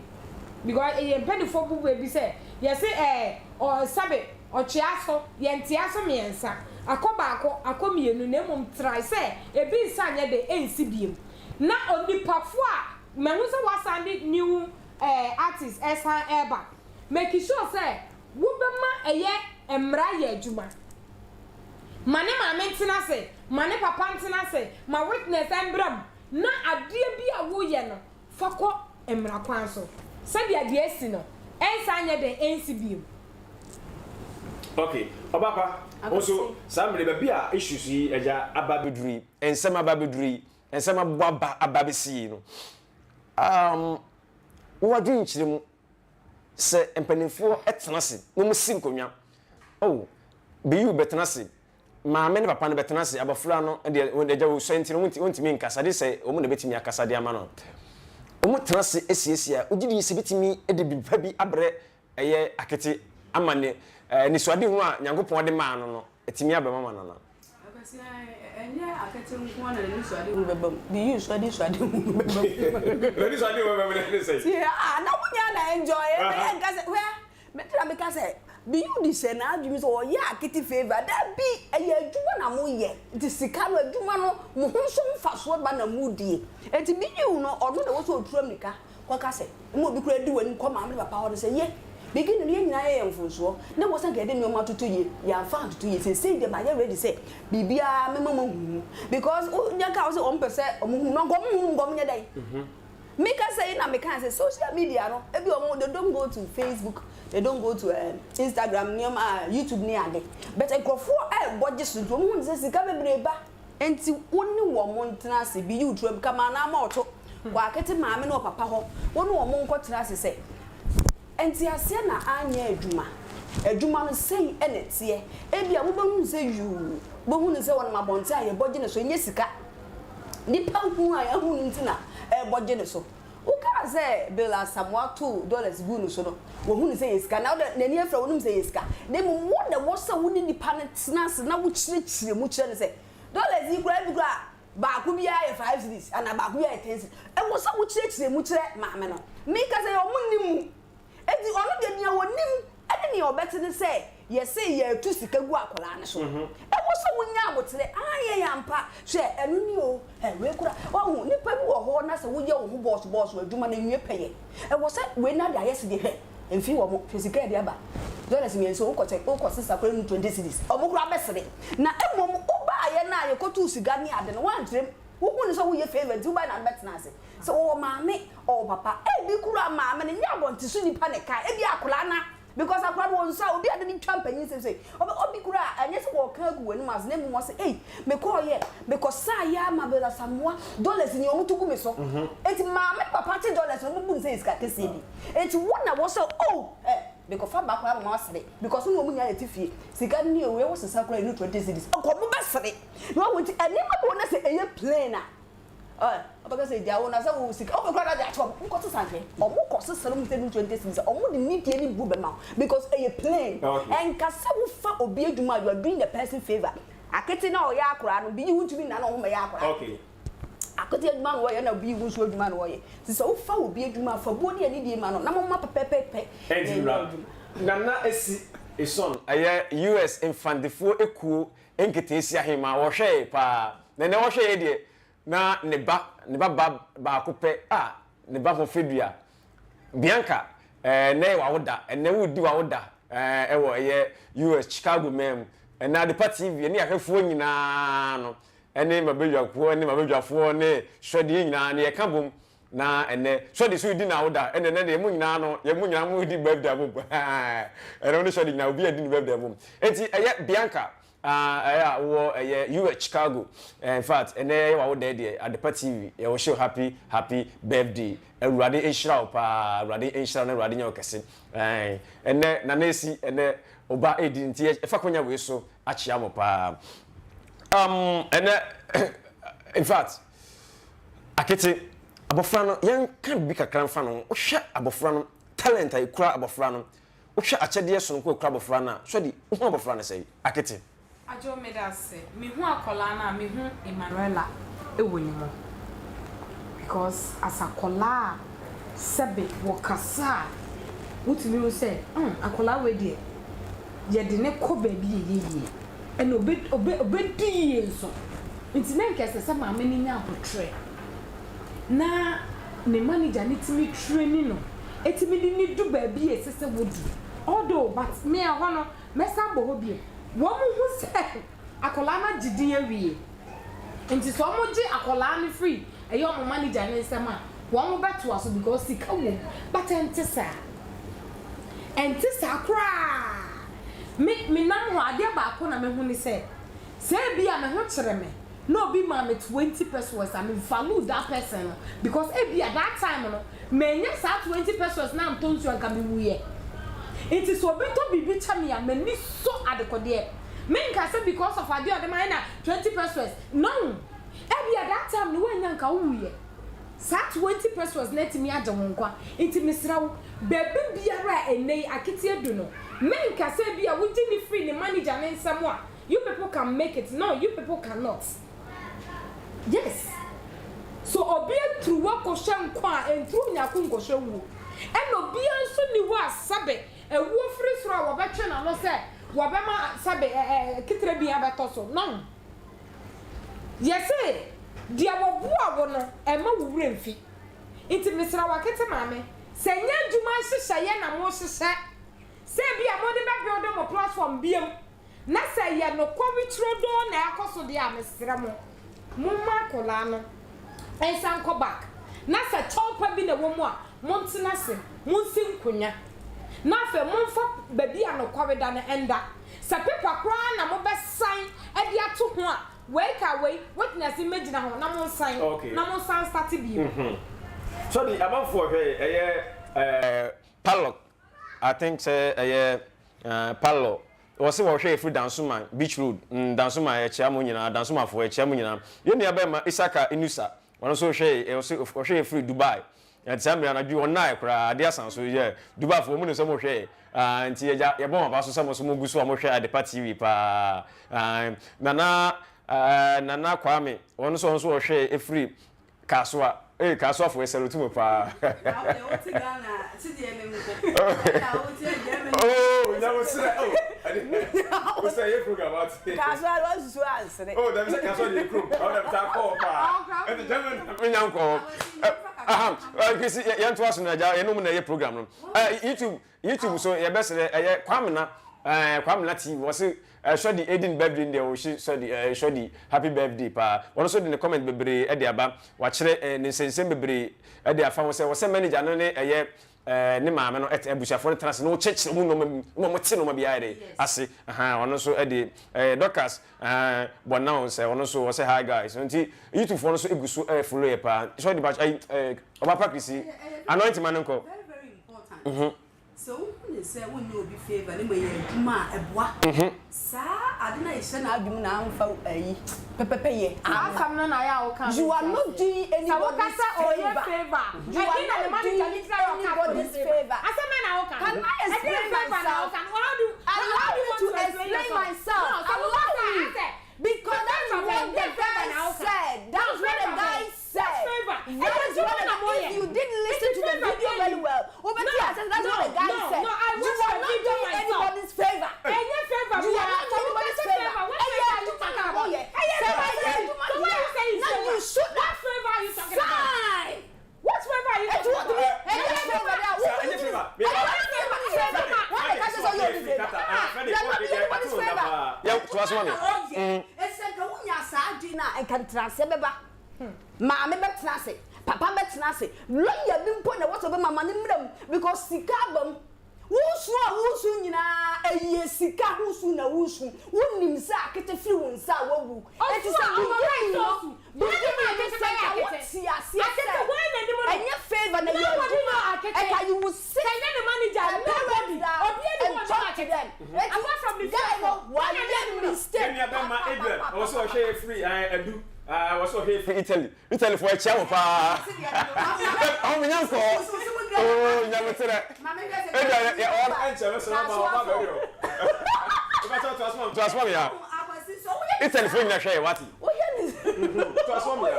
because e pedi for bu baby say you say or sabe or chiaso ye ntiaso miensa akoba akomienu na mum try say e bi san ye de ensi biem na onipa fo a mehu say wasande new artist esan eba make sure say wo be ma eye emra ye adwuma mane ma mentina se mane papa ntina se ma witness embram na adie bi a wo ye no fako emra kwan so se dia de esi no ensa anye de ensi biem
okay obapa also samre ba bia issues yi eja ababeduri ensem ababeduri ensem ababa ababesi no wo dwen chire mu se empanifo etena se no mu sinkonwa oh BEYOU betena se maame ne papa ne betena se abafra no de eja wo so enti no wontimi nkasa de se omu ne betimi akasa de ama no omu tena se esiesia ogidi se betimi de bipa bi abre eye akete amane ni swade hu a nyankopon de ma no etimi abema ma no
abasi enye akete nko na ni swade hu bebam BEYOU swade hu bebam
ni swade hu bebam ne say
na munya na enjoy e nkase we metra me kase BEYOU di se na adwumi so ya akete favor da bi eye adwuma na mo ye di sika no adwuma no mo honso mfaso ba na mu die enti BEYOU no odo na wo so oturam nika kwa kase mo bi kura di wani kwa ma papa ho se ye begin no ye nyina ye mfonso na wo san ka de nyoma tutu ye ya fa tutu ye say de ba ye ready say bibia mema mo hu because nya ka wo se o mpese o mu hu no ngom nya dai me ka say na me kan say social media no e bi o mo they don't go to Facebook, they don't go to Instagram, YouTube ni ade but ekrofo bodge so mo hu say sika bebre ba enti woni wo mo ntena se BEYOU tuam kama na ma oto kwa akete maame no papa ho woni wo mo nkotena se say enti ase na anya adwuma no sei enetie e bia wo behu se yu bo hu ne se won ma bonte aye bodge ne so nye sika ni pa hu a ya hu ntina bodge ne so wo ka se bela samwa $2 bu no so no wo hu ne se sika na nani afra wonum se sika na mo mo de wo se woni ni pa ne tnas na wo chire mu chire ne se $1 ikura bi kura ba ku bia ye 5 cedis ana ba ku bia ye 10 cedis wo se wo chire mu chire maame no me ka se yo munnimu edi ono de nia wonim ade ne obete ne se ye se ye tu sika gu akola ne so wo so wonya abotere aye yampa hwe enu ni o we kura wa hu nipa bi wo ho na se wo ye wo hu boss adwuma na nwie peye wo se we na da yesi de hwe emfi wo mo sika de aba $1 mi enso wo ko sisa kora 20 cedis o mo kura besere na emom oba ye na ye kotu siga ni ade no wan trem wo hu ni so wo ye favorite wo ba na betina ase so wo maame o papa e bi kura maame ne nya bonti so nipa ne kai e bi akola na because akola won so obi ade ni Mpaninsem say obi kura anye so wo kan gu wani mas na mu mo say eh me call ye because sa ya ma bela samwa dollars ni omutu gu me so enti maame papa ti dollars no bu say iska kese bi enti wona wo so oh because fa back wa sere because no mu nya etifie sika ni ewe wo sesa kura ni 20 cedis ko mo be sere no won ti eni ma wo na say eye plane na obaga say dia wo na say wo sika o be kura da acho mo ko sanke o mo ko sesere mu 20 cedis o mo di ni tie ni bu be ma because eye plane and kasa wo fa obi aduma you are doing the person favor akete na o ya akura no bi yu ntumi na no ho me ya akura
okay
akete aduma no ye na bi yu so aduma no ye ti so wo fa obi aduma fa bo ni ani die ma no na mo ma pepepepe
nana esi eson aye US infandifo ekuo enkete esi ahema wo hwe pa na ne wo hwe ye de na ne ba ba kope ne ba ho fedua Bianca ne wa woda ne wudi wa woda ewo aye US Chicago mem na the party TV ne ahwefuo nyina no ene mabedwafo ne mabedwafo ne hwede nyina ne yeka bom na ene hwede so di na woda ene ne mu nyina no ye mu nyina mu di birthday bom ene no hwede nyina obi adi birthday bom enti aye Bianca wo US Chicago in fact ene wa woda de at the party TV ye wo show happy birthday Rade Enshira pa Rade Enshira na Rade nyokese ene na nesi ene oba edi nti e fa konya we so achia mo pa ene in fact akete abofra no yen kan bi kakran fa no wo hwe abofra no talent ay kura abofra no wo hwe achede so no kura abofra na so di wo abofra no sei akete
ajo medase me hu akola na me hu Emmanuela ewoni mo because as akola sebe wokasa wutumi wo say akola we de ye de ne ko ba bi ye ene obedi enso nti na nkese se ma mani nya abotre na ne manager ne timi training no etimi di ni du ba bi esese wodu although but me a hono mesa bo hobie wo mu hu se akola na gidi awie nti so mo gi akola ne free eyo mo manager ne nsema wo mo beto aso because sika wo but entisa kra me nam ho ade ba ko na me hu ni se bia me ho kire me no be ma me 20 pesos I mean value that person because bia that time no me nya sa 20 pesos na mtonsu anka me wuye it is so beto bibi chami a me ni so adekode me nka se because of ade ode ma na 20 pesos no bia that time no wanya nka wuye sa 20 pesos net me age ho nkwa enti misrawo bebe biara enei akete edu no men ka say bia we didn't free the manager and someone you people can make it no you people cannot yes so obia through work ko hwe nkwa and through nyaku nko hwe wu and obia nso ni wa sabe ewu free soro wo betwe na no say wo be ma sabe kitre bia betoso no yes dia wo bua wo no e ma wo wure mfi inti misra wa kete maame senya djuma hyehyɛ ye na mo hyehyɛ se bia mo de ba build mo platform biem na se ye no kwitro do na akoso de amesra mo ma kola no ensan ko back na se chopa bi na wo mu a mo ntena se mo nsi nkonya na fe mo mfa ba bia no kweda na enda se pepa kra na mo be san e dia to ho a wake away witness imagine na ho na mo san na mo san start bi
so the above for Palok I think say Palo was say we free Dansuma Beach Road Dansuma Chiamu nyina Dansuma for Chiamu nyina ye ne abema Isaka Inusa one so hwe free Dubai and some na dwi ona kra ade asan so ye Dubai for mu ne so mo hwe nti ye bon ba so samo so mo gu so mo hwe at the party TV pa nana Kwame one so hwe free Kaswa Kaswa for Serutumo pa oh never say what's that program about
Kaswa was so answer
oh that is Kaswa the group how them talk pa and the German nyanko you to us na ja you know na program no YouTube so ye best Kwame na kwam na TV was show the Aiden birthday in there show the happy birthday pa one so the comment bebre e de aba wa kire ne sensem bebre e de afa wo se manager no ne eye ne maame no ebusuafo no trans no chechire mu no mo te no ma bia ide ase ono so e de Docas bona on se ono so wo se hi guys nti YouTube for no so eguso follow e pa show the batch oba pakrisi anointing man nko
very important. So when say when you be favor le me ma eboa sa adena ise na adum na amfa ayi pepepe ye
Asam no na ya wo kan.
you are not doing anybody's favor.
You are not doing
anybody's favor.
Asam na wo kan.
Can I explain myself? Allow me to explain myself. Allow me. Because that's what the guy said. That's what the guy said. If you didn't listen to the video very well, that's what the guy said. You are not doing anybody's favor. You are not doing anybody's favor. Now you should not favor you talking about. What favor are you talking about? Any favor.
Yeah, to us mommy.
It's like a wunya sadina and can transebeba. Mamma betrase, papa betrase. Lawyer been put the water of my money because Sikabum. Who's in a year Sika who's in a woosh, wouldn't him sack at a few and sour. It is a and your favor, and you will sit the manager and talk to them. Apart from the guy, one mistake.
I was so free. I do. I was okay for Italy for a chow. Oh, never said that. All answers transform ya. Italy for na what? Transform ya.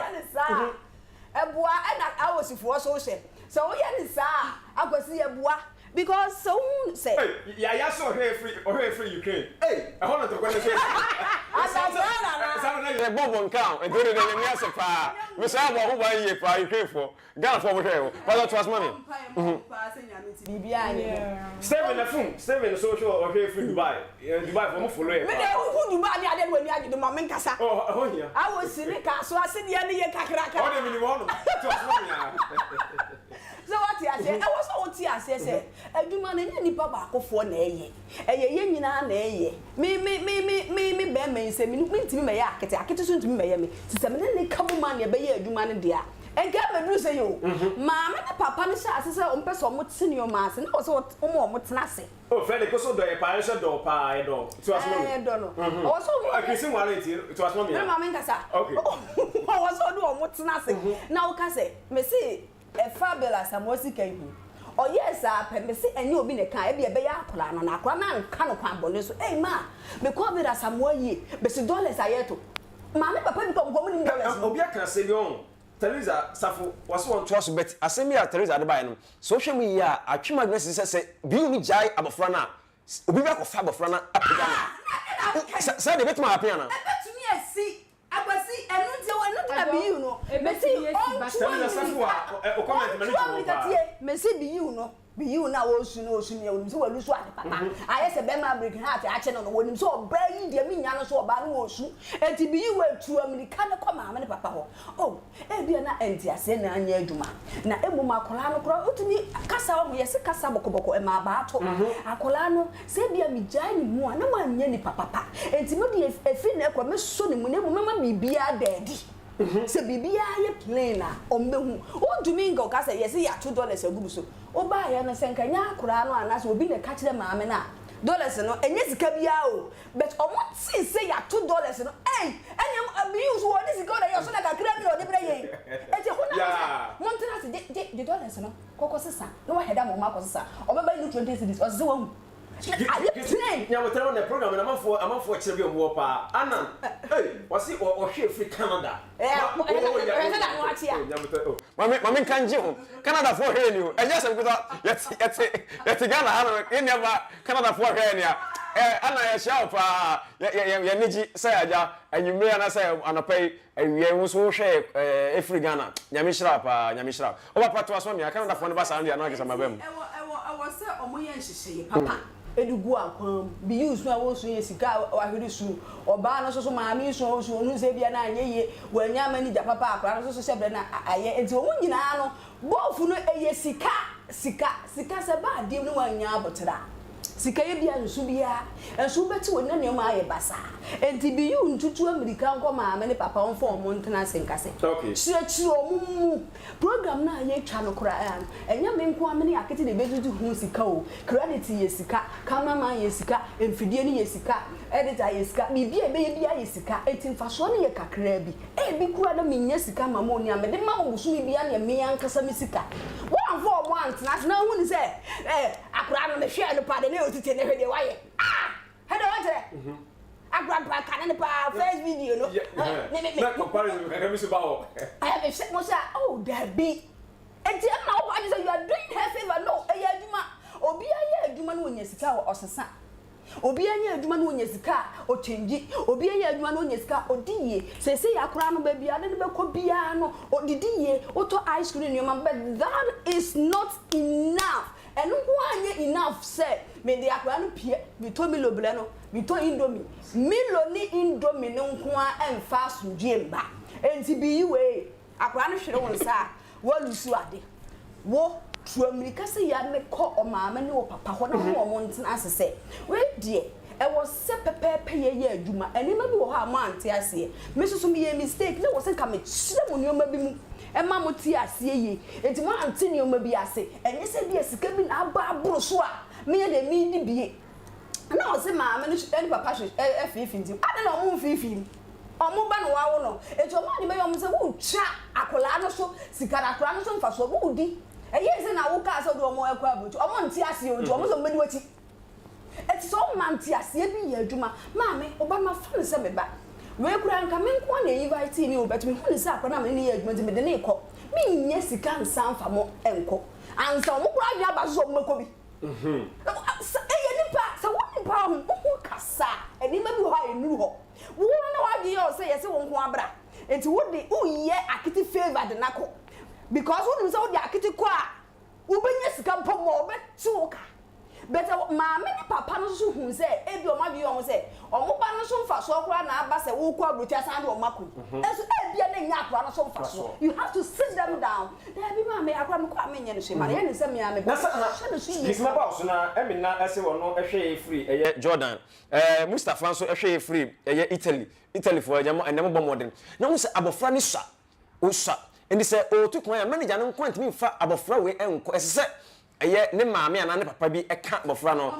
Ebua and I was if was so say. So yeah, sir. I go see Ebua because so say.
Yeah, so free Ukraine. Hey, I want to go and say. The bomb count and do it in the answer. Miss Alba, who buy you for Ukraine for Ghana for here. But that was money. Stay in the phone, stay in the social or here free Dubai. Dubai for full rate.
Who Dubai? I didn't when you had the moment.
Oh, yeah.
I was in the car, so I said, yeah, so what I said, I was all tears. I said, I do man any papa for nay. A yen na nay. Me, Ben say, me to me, I get to soon to me, Miami. Some couple money, a do man dear. And get me do say you. Mamma, papa, and says, on person would send your mass and also what's nothing.
Oh, Freddy, so do a parish door pie door. To us, I don't know. Also, I can see one it was one. Okay. I was all doing what's nothing. Now, Cassay, me see. A fabulous amosi came. Oh yes, me say and you be the kind be a beya na kwa na kan kwambo so eh ma me ko be da samoa yi be $2 ayeto ma me papa bi ko $1 obi aka se bi on Teresa Safo was one to us bet asemi ya Teresa de buy no social media atwema gnesi se bi uni jai abofra na obi ba ko fa abofra na apega na say de betima apia na
to me see Abasi enu be you no me see
Teresa Safo o comment
me see be you no be you na wo su no su me wonu so walu so ade papa aye se be ma break heart a che no wonu so obra yi de me nya no so oba no wo su enti be you atu amerika ne kwa ma ne papa ho oh e bia na enti ase na anya adwuma na emu makola no kro otumi kasa wo ye se kasa bokoboko e ma ba ato akola no se bia mi jai ni mu na ma nya ni papa enti mo de efi na kwa me so ni mu ne mu mama bibia daddy se bibia ye plain a ombehu o domingo ka se yes ya $2 agubu so o ba ya no senka nya akura no anase obi na ka kire maame na dollars no enye sika bia o but o mo ti se ya $2 no eh enyam abi use wo ni sika o da yo so na ka kira mi o de bre yen e je ho na montana se de dollars no kokko sesa no wa heda mo ma ko sesa o be ba you 20 cedis o se wo
yeah, we're telling the program and I'm for children war pa. Anna, hey, what's it or she free Canada? Mammy can't you Canada for her you. And yes, yet Ghana, you never Canada for her. Anna, sharp, Yaniji say, and you may not say on a pay, and we also share every Ghana, Yamishra. Oh, what was one? I can't afford the bus and the annoyance of my bem.
I was so omoyan she papa. edugu akwam bi use no wo so yesika ahwere su oba no so maami so onu se bia na anyeye wanya mani ja papa akra no so shebre na aye enti wo nyina no bofu no eyesika sika se ba de no wanya abotira sika ye bia nsu bia ensu beti wonna ne ma aye basa enti bi yu ntutu amerika nko maami ne papa on fo mo ntena senkase
okay
chiro omumu program na ye twa no kra an enya me nko amene akete de bedudu hu sika o credit ye sika cameraman ye sika emfidie ni ye sika editor ye sika bibia be bia ye sika enti mfaso ne ye kakra bi bi kura na menya sika mama oni amede ma obusu bibia ne me yankasa me sika one for one na hu ni se akura no me hwe no pa de ne otite ne hwe de waye hede wate akura pa kan ne pa first video no
na comparison ka mi se bawo
I have said Mosa, oh, there be. And now, what is you are doing her favor? No, a yaduma, or be a yaduman when yesika or sasa. Or be a yaduman when yesika or change it, or be a yaduman when yeska or die. Say, a crown baby, I didn't go piano or the auto ice cream in your mom, but that is not enough. And one enough said, may the aquano pier, we told me Loblano, we told Indomie, Miloni Indomie, no one and fast Jimba. And to be you akwano hwere won sa wo lusu ade wo tu amerika se ya me ko o maama ne wo papa ho na ho mo ntena asese we die e wo se pepepe ye adwuma enima bi wo ha ma ante ase me susu me ye mistake ne wo se ka me chire mo nyoma bi mu e ma mo ti ase ye enti mo ante nyoma bi ase enye se bi esika bi na aba aburo so a me ye de mi di bie na wo se maama ne papa hwe fifi nti ade na mo fifi omo ba no wawo no eto ma ni me yom se wo twa akola no so sikara akola no so mfa so wo di eye se na wo ka so do omo ekwa abotu omo nti ase o omo so medi wachi eti so ma nti ase bi ye adwuma ma me oba ma fa no se me ba we kura nka me nko na invite ni o bet me hu ni se akola na me ni ye adwuma ti me de ne ko me nye sika nsa mfa mo enko ansa omo kura adwa ba so mo ko bi eye nipa sa wo nipa ho kasa eni ma bi ho ha enu ho wo na wadi yo say yes won ko abra enti wo de uye akiti favor de nako because wo dum say wo de akiti ko a wo benya sika mpom mo be tuka better maame ne papa no so hu say e bi o ma bi yo say o mo ba no so mfa so kora na aba say wo ko abruti asan de o mako enso e bia na nya akora no so mfa so you have to sit them down there be maame akora me ko amenye no she mare ye ne se me ame
na sa ba so na emi na ase wo no ehwe free eye Jordan Mustafa so ehwe free eye Italy for ejamo enemo bo modern na wo se abofra ni sa o sa endi se o to kon ya manager no kwant mi fa abofra we enko ese eye ne maame ana ne papa bi eka abofra no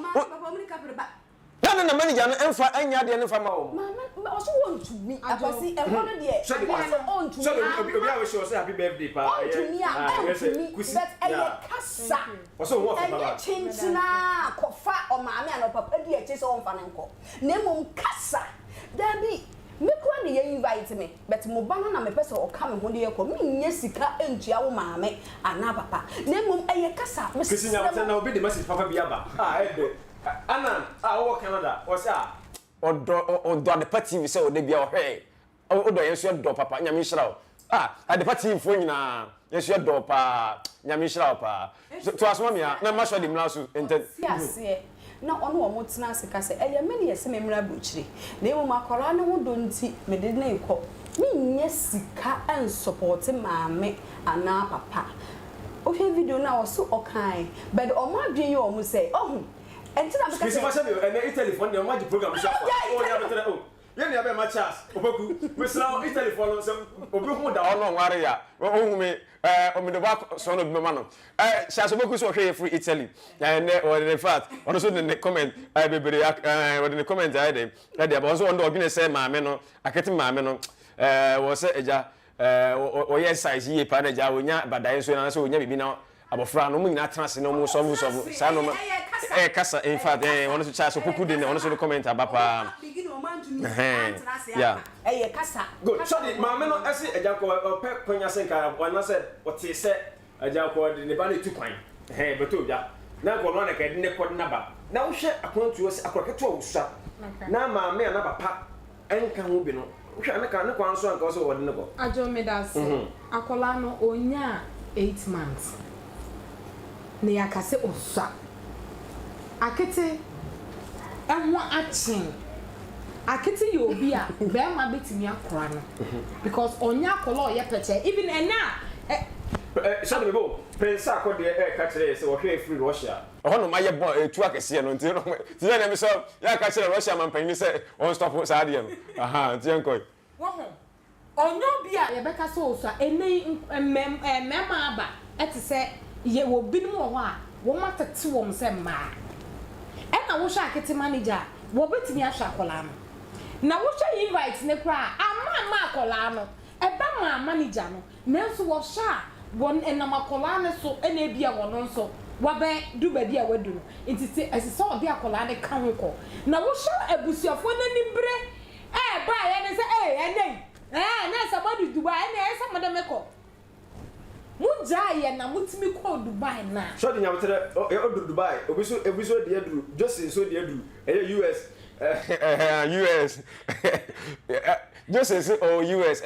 na manager no emfa anya de ne fa ma wo
mama also want to me abasi e hono de
so obi a we say happy birthday pa
to me but eye kasa
also wo fa baba
chinchina kofa o maame ana papa di eche so on fa nenko na mum kasa dabi me kwa ne ye invite me but mo ba na me pese o ka me ho de ko me nya sika entua wo maame ana papa na mum eye kasa me
kisinya wata na obi de message papa bi aba ebe Anan, wo Canada, o sa odo de party say o de bia o hwe. Odo yenso do papa nyame hira o. Ade party fo nyina yenso do pa nyame hira o pa. To asoma me na ma so de mra so ente.
Ase na ono wo mutena ase ka se eye me ne yese me mra buchire. Na emu makora ne ho do nti me de na ekọ. Me nye sika en support maame ana papa. O hwe video na o so okan, but o ma dwen ye o mu say, oh entina be ka
se ma se me e telephone de ma di program so o ya betere o ye ne be ma chance obaku me sra o telephone so obi hu da ono nware ya o hu me o me de ba so no be ma no sha so boku so hwe free Italy and in fact ono so the comment bebere what the comment I dey about so on do obi say maame no akete maame no wo se eja o ye size ye pa na ja onya badaye so na so onya bibi na abofra no mu nyina trans no mu so sa no kasa in fact ono so cha so poku de ono so the comment abapa yeah
kasa
good so the maame no ese eja ko pe kwanya senka wana se o te se eja ko de ne ba na tu kwan beto bia na ko no na ka de ne ko na ba na wo hwe akontu ose akroketo wo sa na maame na papa enka ho bi no hwe na ka ne kwan so anka so wo de ne ko
ajo me das akola no onya 8 months ne yakase osa akete ɛho achen Akete yo obi a be ma betimi akora no because onya akola oye pete even ena
shall we go prince akode ka kire say wo hwe free Russia no ma ye bon etu akese no nti no ti na me so ya ka kire Russia man pan ni say on stop sa de no aha ti enko
wo ho onyo bi a ye beka so so ene mema aba eti say ye wo binum wo ho a wo matete wo mse ma ena wo hwa Akete manager wo betimi ahwa akola no na wo hwa invite ne kra ama akola no eba ma manager no nanso wo hwa won enam akola ne so ena bia wono nso wabe du ba bia wadu no ntiti asisa odi akola ne ka ho ko na wo hwa abusuafo na nibre ba ya ne se ene na somebody Dubai na somebody meko muja ye na mutimi ko Dubai na
so de nyabotere Dubai obiso de adu just so de adu US just say US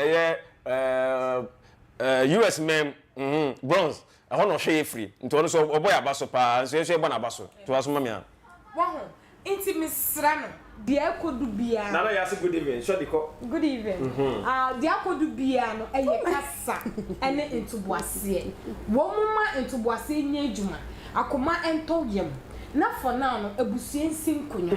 US men bronze I want no share free nto no so oboy abaso pa so ye na abaso to aso mamia
wo ho inti misra no de akodu bia
na ya say good evening so de ko
good evening de akodu bia no eye kasa ene ntuboase wo muma ntuboase nya adwuma akoma ento yem na for now no abusuensi nkonya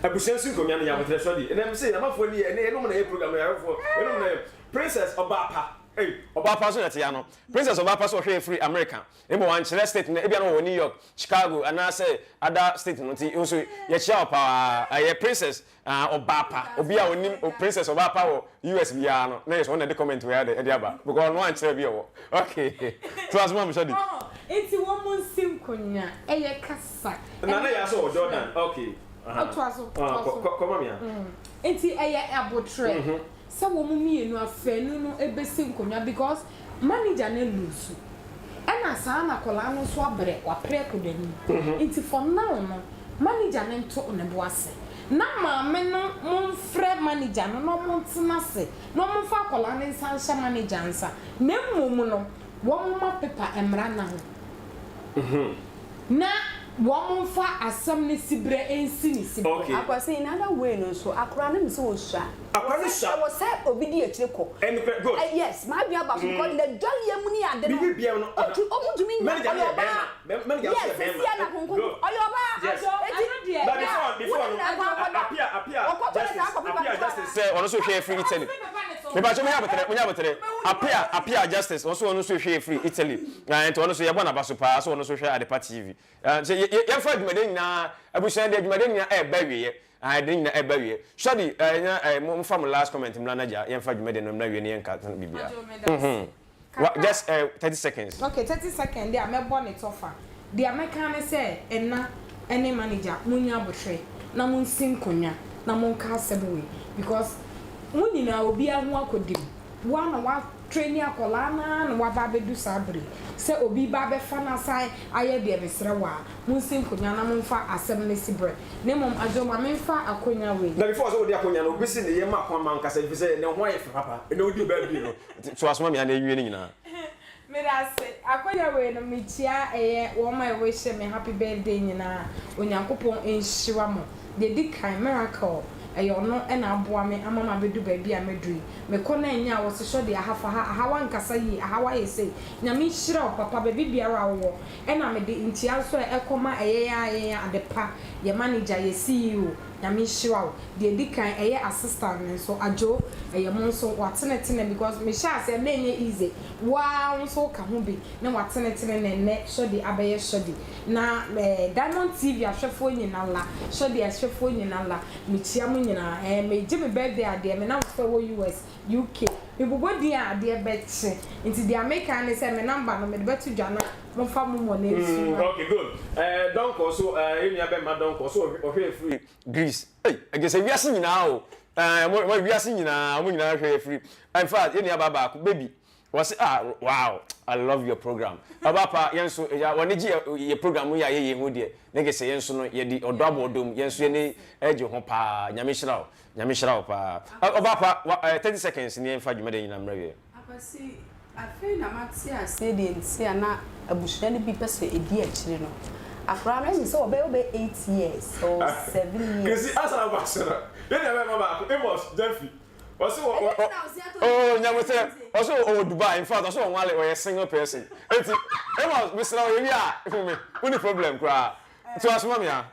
abusuensi nkonya na ya botre so de na me say na mafo ni ene no na e program ya fo eno na princess obapa hey obapa so na no princess obapa so hwe free America emo wan chere state na ebia no New York Chicago and I say other state no ti also ye chia pa ye princess obapa obi a onim princess obapa wo US bia no na yes one the comment we had e aba because no wan chere bia wo okay so as mom shadi
enti wo mun sim konya eye kasa
na ya so Jordan okay
atwaso
come on ya
enti eye abotre so wo mu mienu afanu no ebesi nkonya because manager na lose ana saa na kola no so abre wa pre kodani nti for now no manager na nto onebo ase na maame no monfrɛ manager no no montena se no monfa kola ne nsanhye manager nsa na mmom no wo ma paper emra na ho na wo monfa asam ne sibre ensi ne sibre
akwase in other way no so akora na mse wo sha
akwase sha
wo say obi di akire ko
and good
yes ma bia ba because the jolly amuni ade no
bia no
omo dumi
manager
yes ya na konko oyoba
apia justice say ono so hwe free Italy me ba cho me yabotere apia justice also ono so hwe free Italy and ono so ye bona baso pa so ono so hwe Adepa TV ye fa dwumade nyina abusuan de dwumade nyina e ba wiye de nyina e ba wiye shadi mo fam last comment manager ye fa dwumade no na wiye ne yanka bibia just 30 seconds
okay 30 seconds there me born it offer the American say enna any manager munya botre na munsim konya na monka asebwe because munina obi ahu akodim wa na wa training akola na wa ba bedu sabre se obi ba be fa na sai aye de besre wa munsim konya na monfa asem ne sibre ne mom adoma menfa akonya we
na before so odi akonya no obi si ne ye ma kwa man kasa fi se ne ho aye papa ne odi ba bi no so asoma me na ewie ni nyina
Mirase akonya we no michia wo ma we hye me happy birthday nyina onyankopon enhyiwa mo de di kan miracle ono na aboa me amama bedu ba bia medui me kona nya wo se so de ahawa nkasa yi ahawa yese nyame hyira o papa ba bibiara wo na me de ntia so ekoma ya Adepa ye manager ye CEO nyame hyira o de di kan assistant nso ajo mo nso watenetene because me sha se na enye easy wa nso ka ho bi na watenetene ne so de abaye so de na Diamond TV ahwefo nyina la so de ahwefo nyina la me chia mo nyina me give birthday ade me na for US UK me bobo dia ade betche nti dia America ne se me number no me betu dwana mo fa mo mo na esu
okay good don't also emi abe ma don't also ohwe free Greece hey I guess we are seeing now we are seeing now mo nyina hwe free in fact eni aba ba baby was wow I love your program abapa yenso ya woni gi ye program ya ye hu de ne ge se yenso no ye di odoabo odom yenso ye ne eje ho pa nyame hyirawo pa abapa 30 seconds ni enfa dwumade nyina mrawe
apasi afi na mati ase de ntia na abusua ne bi pese edi akire no Akra no so be 8 years or 7 years.
Kasi asa na basara. Then na mama Amos Jeffy. Oh, Nyamote. Also Dubai. In fact, also onwale or a single person. Enti Amos Mr. Oyia for me. Only problem kra. To ask mama ya.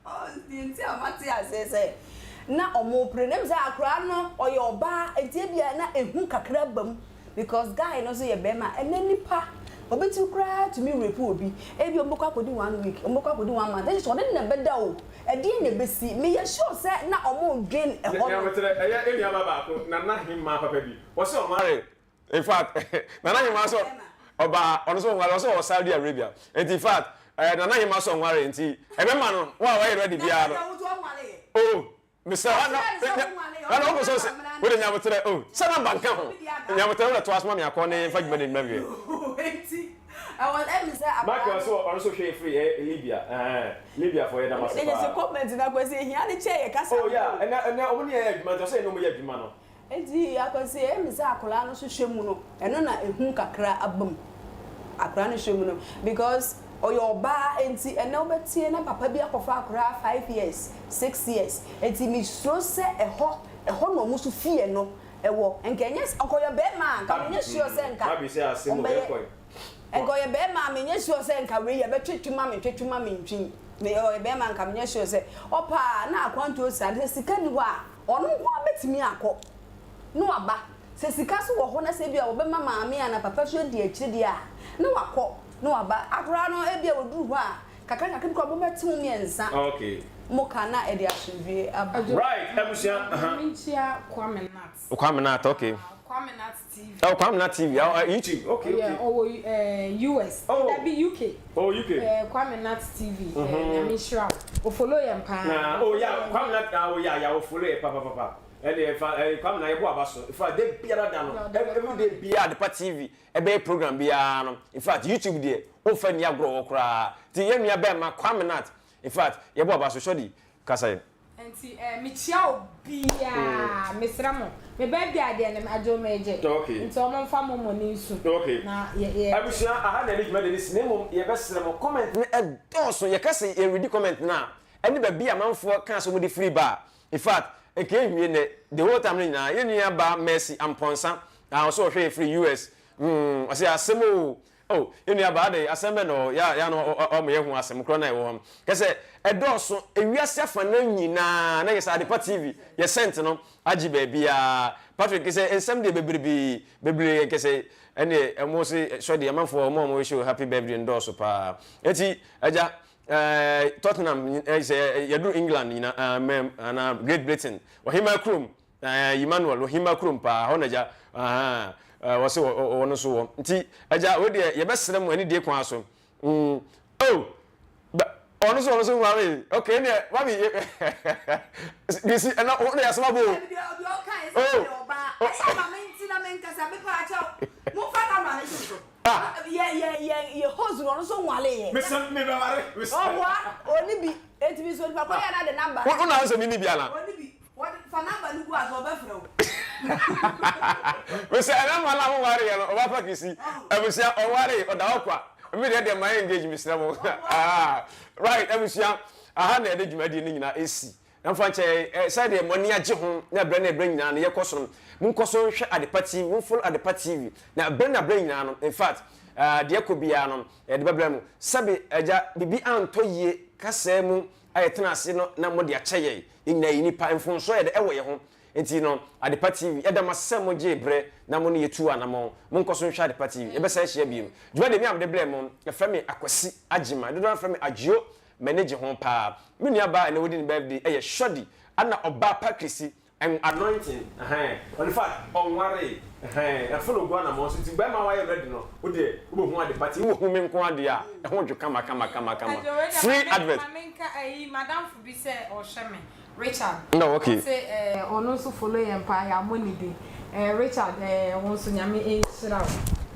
Oh, the entire Matia say na omo prenem say akra no oyo ba enti bia na ehu kakra bam because guy no so ye bema enanipa obetu kra to me repo obi ebi ombokwa kodi 1 week ombokwa kodi 1 month then so dey na beda o edi na besi me ye sure say na omo drain e ho
na metere eya eni ababa ko na himma papa bi wo se o mare in fact na himma so oba ono so ngale so Saudi Arabia in fact na himma so ngare nti ebema no wa wa ready bia no oh Mr. Ana ogo so we dey nyamotere oh sana banka ho nyamotere na to asma me akone fa gbe dey mawie
I was say
Mark also share free Libya for Yedama.
There is a comment na kwese hia de che kasa.
Oh yeah, and omo ye adwuma to say no mo ye adwuma no.
Enti akwese say akola no so hwemu no. Eno na ehun kakra abam. Akra no hwemu no because oyo ba enti ene obetie na papa bi akofa akra 5 years, 6 years. Enti mi so se eho no mo so fie no ewo. Enkenyes okoyo be ma ka menye sure se nka.
Abi say asemo be koy.
Ego ye be ma menye sure se nka we ye be twetwuma me ntwin. Me ye be ma nka menye sure se opa na akwanto sade sika ni ho a ono ho abetimi akọ no aba se sika so wo ho na se bia wo be ma maame ana papa so di akiri dia na wakọ no aba akra no e bia woduru ho a kakra ko bo betim miensa.
Okay.
Moka na e di asubie aba.
Right, ebusia
Minchia Kwamenat.
Kwamenat, okay.
Kwamenat TV.
Oh, Kwamenat TV. YouTube. Okay,
yeah,
okay.
US.
Oh.
That be UK.
Oh, UK.
Kwamenat TV. Nyamishra. O follow yam pa.
Nah, oh yeah, Kwamenat oh yeah, o follow e papa. Kwamenat e bo abaso. In fact, they biara da no. Every day biara the TV. E be program biara no. In fact, YouTube there. O fa ni agro okra. Ti yem ya be ma Kwamenat. In fact, ye bo abaso shodi kasa.
Enti michia obia mesramo me ba bia de na ajo meje nti o mo fa mo moni nsu na ye
abusia aha na ni juma de ni sinemo ye be sramo comment ni edoso ye kase ye read comment na eni ba bia manfo kan so mo di free bar in fact e ke hwie ne the whole time na ye nua ba Mercy Amponsa so hwe free US o se asemo oh you know about the assembly no ya no o me hu asem kro na e wo kese edoso ewiase afa na nyina na yesa Adepa TV ye sent no agi ba bia Patrick kese ensem de bebre kese ene emo se so de amanfo mo show happy birthday endoso pa eti aja Tottenham say you do England nyina na Great Britain ohima krom Emmanuel ohima krom pa honaja wose wono so nti aja we de ye besere mo ani de kwa so oh ono so wari okay ne wa bi gisi na ono ya sama bo oh
ye hozu ono so nwale ye
me ba wari
oh wa oni bi etibi so pa ko ya na the number
wo na so mi ni bia na
oni bi what for number nu go aso ba fro
we say na mala mo wari ye no o ba pa kisi ebusia o wari o da okwa me de my engage me sramo right ebusia aha na de dwumadi ni nyina esi na fa che say de money age ho na bre nyina na ye koso mun koso hwe Adepa TV mun follow Adepa TV na bre nyina no in fact de ekobia no de bebra mu sabe aja bibi antoye kasa mu ayetena ase no na mo de akyeye ina nipa mfonso ye de ewo ye ho enti no Adepa TV eda masemo je bre na mo ne yetu anamo mon koso hwa Adepa TV e be sa hia bi mu djuma de mi am de ble mu e fa me Akwasi Agima de do fa me Agio manage ho pa me nua ba na wodi ni birthday e ye shodi ana oba pakrisi and anointing on fact on worry e follow go na mo so ti ba ma wa ye ready no wo de wo hu Adepa TV wo hu me nko ade a e ho dwo kama free advert
madam fu bi se o sheme Richard.
No, okay.
Say ono so follow empire ya money dey. Richard won so nyame enshira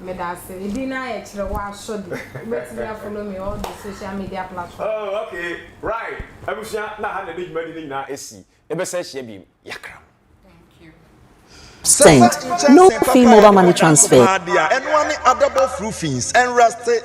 me da say e di na ya kire wa shodi. Bet me follow me all the social media platforms.
Oh, okay. Right. Abusia na ha na be djuma di na esi. E be say hia bi yakram.
Thank you.
Send no fee mobile money transfer.
And one adable roofings and rusty